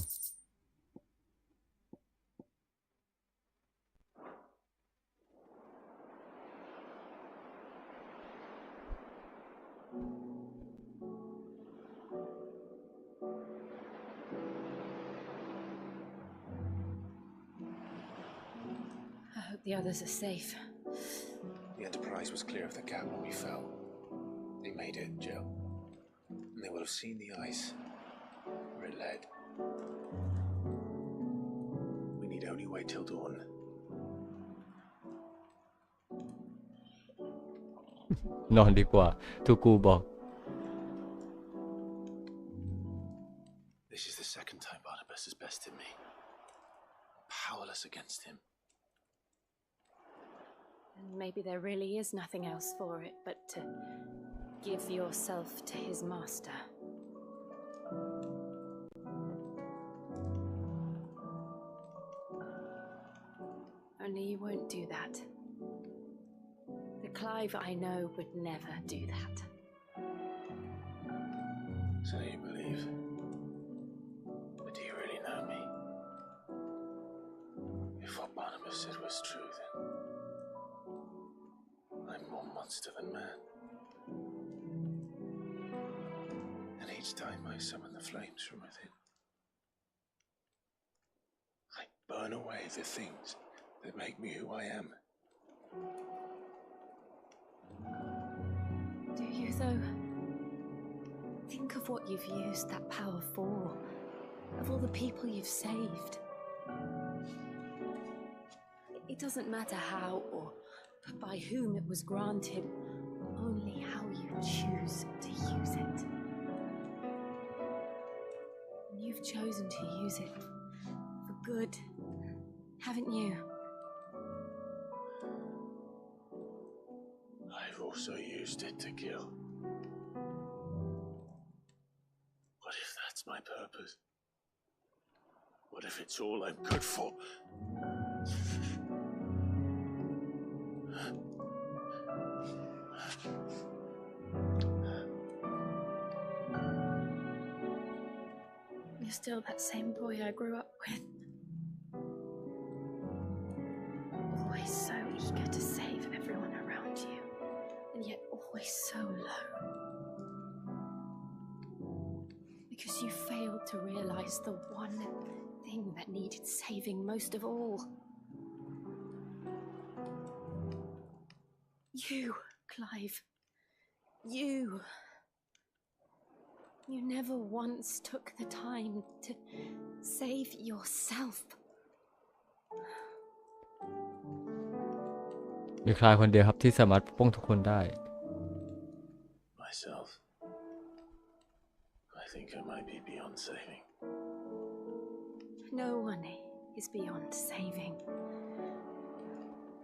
I hope the others are safe. The Enterprise was clear of the gap when we fell. They made it, Jill. And they will have seen the ice where it led. We need only wait till dawn. นอนดีกว่าทูกูบอก This is the second time Barnabas has bested me. Powerless against him. And maybe there really is nothing else for it but to give yourself to his master. Only you won't do that. The Clive I know would never do that. So you believe? But do you really know me? If what Barnabas said was true, then I'm more monster than man. And each time I summon the flames from within, I burn away the things that make me who I am. Do you, though? Think of what you've used that power for, of all the people you've saved. It doesn't matter how or by whom it was granted, only how you choose to use it. And you've chosen to use it for good, haven't you? I've also used it to kill. What if that's my purpose? What if it's all I'm good for? You're still that same boy I grew up with. Always so eager to save everyone around you, and yet always so low. Because you failed to realize the one thing that needed saving most of all. You, Clive. You. You never once took the time to save yourself. มีคลายคนเดียวครับที่สามารถปกป้องทุกคนได้ Myself. I think I might be beyond saving. No one is beyond saving,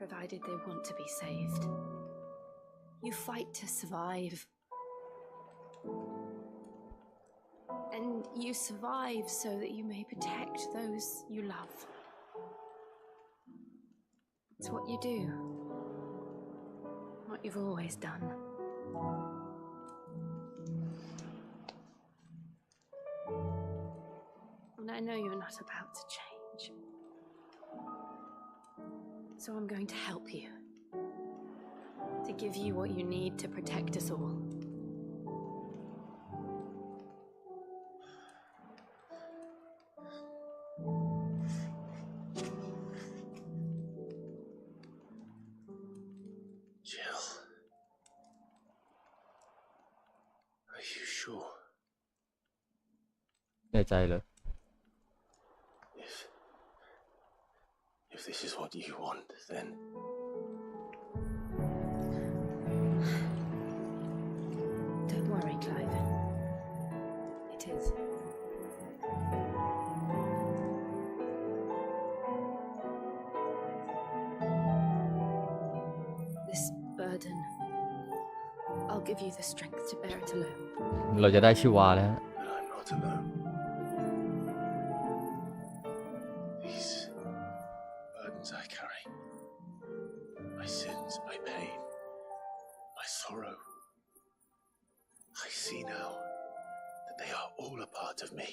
provided they want to be saved. You fight to survive. And you survive so that you may protect those you love. It's what you do. What you've always done. And I know you're not about to change. So I'm going to help you. To give you what you need to protect us all. Jill. Are you sure? แน่ใจเหรอ If this is what you want, then Don't worry, Clive. It is. This burden, I'll give you the strength to bear it alone. เราจะได้ชิวาแล้ว but I'm not alone. These burdens I carry, my sins, my pain, my sorrow, I see now that they are all a part of me.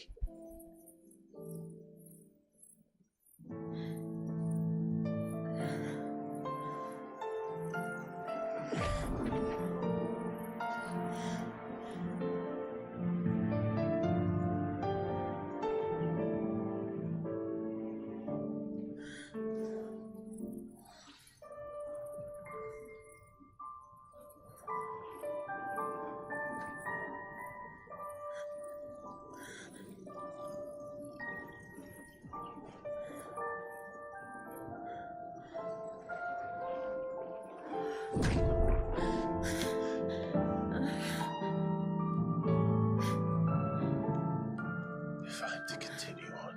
If I'm to continue on,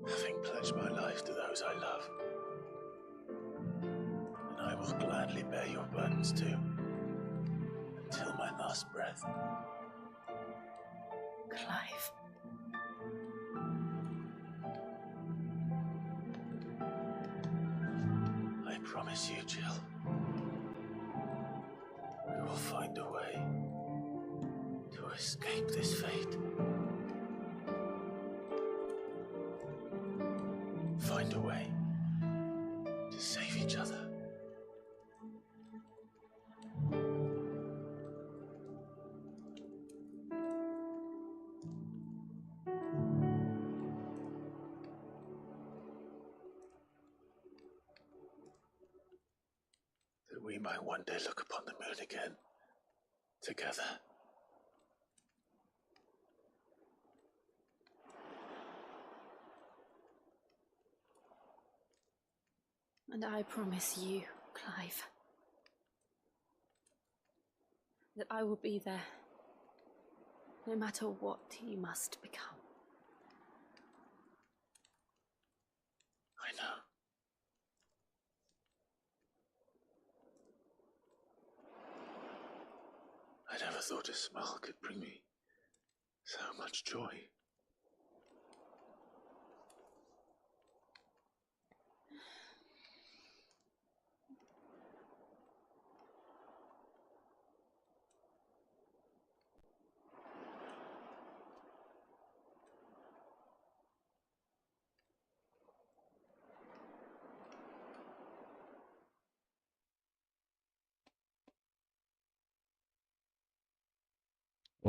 having pledged my life to those I love, then I will gladly bear your burdens too, until my last breath. Clive. promise you, Jill, we will find a way to escape this fate. Find a way to save each other. That we might one day look upon the moon again, together. And I promise you, Clive, that I will be there, no matter what you must become. I know. I never thought a smile could bring me so much joy.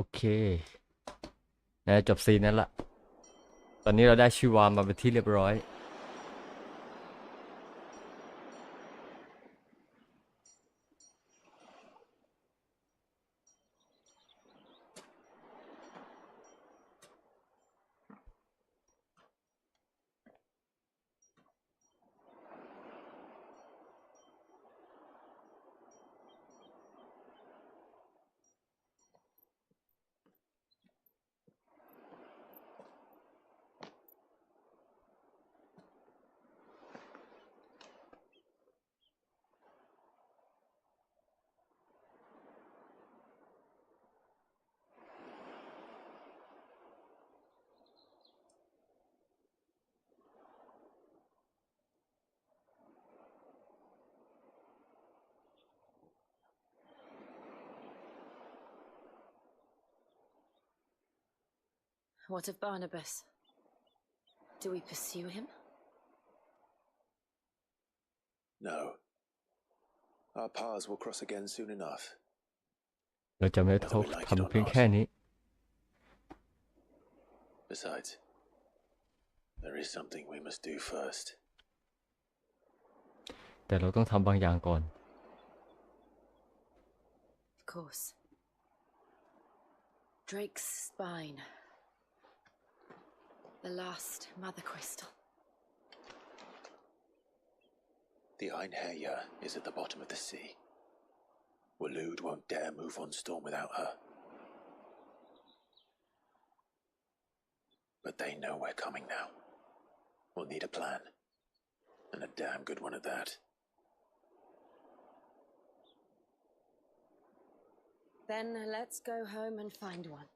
Okay. น่าจะจบซีนนั้นละตอนนี้เราได้ชิวามาเป็นที่เรียบร้อยWhat of Barnabas? Do we pursue him? No. Our paths will cross again soon enough. เราจะไม่ทำเพียงแค่นี้ Besides, there is something we must do first. แต่เราต้องทำบางอย่างก่อน Of course. Drake's spine. The last mother crystal. The Einherjar is at the bottom of the sea. Waloed won't dare move on Storm without her. But they know we're coming now. We'll need a plan. And a damn good one at that. Then let's go home and find one.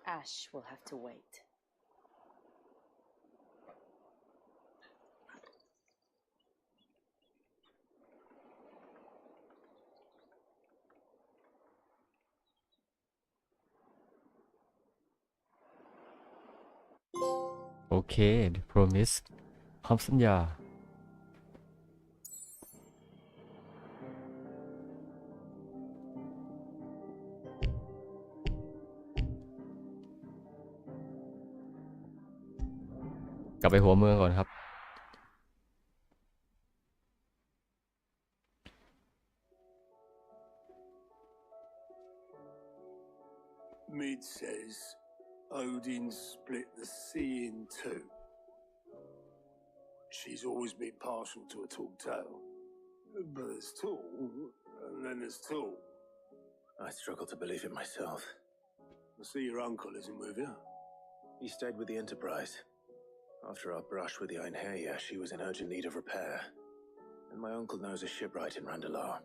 Ash will have to wait. Okay, the promise คำสัญญา กลับไปหัวเมืองก่อนครับ Mid says Odin split the sea in two. She's always been partial to a tall tale. But there's tall, and then there's tall. I struggle to believe it myself. I see your uncle isn't with you. He stayed with the Enterprise. After our brush with the Einherjar, she was in urgent need of repair. And my uncle knows a shipwright in Randalar.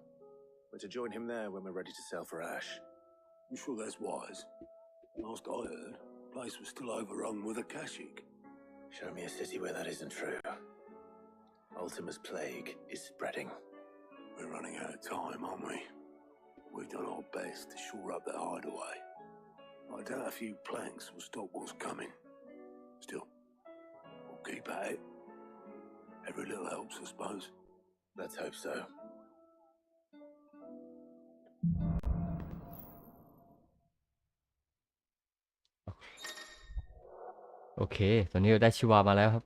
We're to join him there when we're ready to sail for Ash. You sure that's wise? Last I heard, the place was still overrun with Akashic. Show me a city where that isn't true. Ultima's plague is spreading. We're running out of time, aren't we? We've done our best to shore up that hideaway. I doubt a few planks will stop what's coming. Still, we'll keep at it. Every little helps, I suppose. Let's hope so. โอเคตอนนี้เราได้ชิวามาแล้วครับ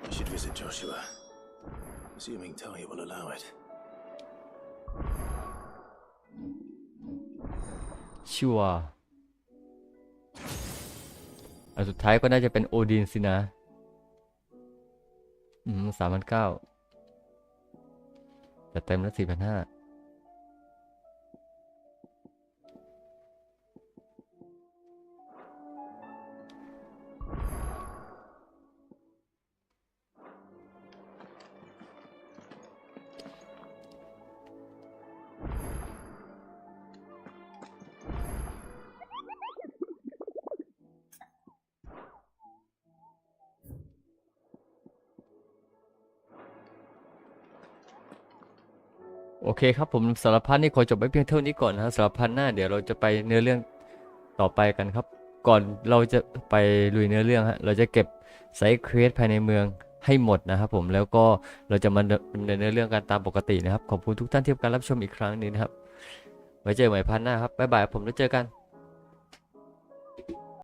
We should visit Joshua, assuming Talia will allow it. ชิวาอันสุดท้ายก็น่าจะเป็นโอดินสินะ3,900แต่เต็มแล้ว4,500โอเคครับผมสารพัดนี่ขอจบไว้เพียงเท่านี้ก่อนนะสารพัดหน้าเดี๋ยวเราจะไปเนื้อเรื่องต่อไปกันครับก่อนเราจะไปลุยเนื้อเรื่องฮะเราจะเก็บไซด์เควสภายในเมืองให้หมดนะครับผมแล้วก็เราจะมาดำเนินเนื้อเรื่องกันตามปกตินะครับขอบคุณทุกท่านที่รับชมอีกครั้งนึงนะครับไว้เจอใหม่พันหน้าครับบ๊ายบายผมแล้วเจอกัน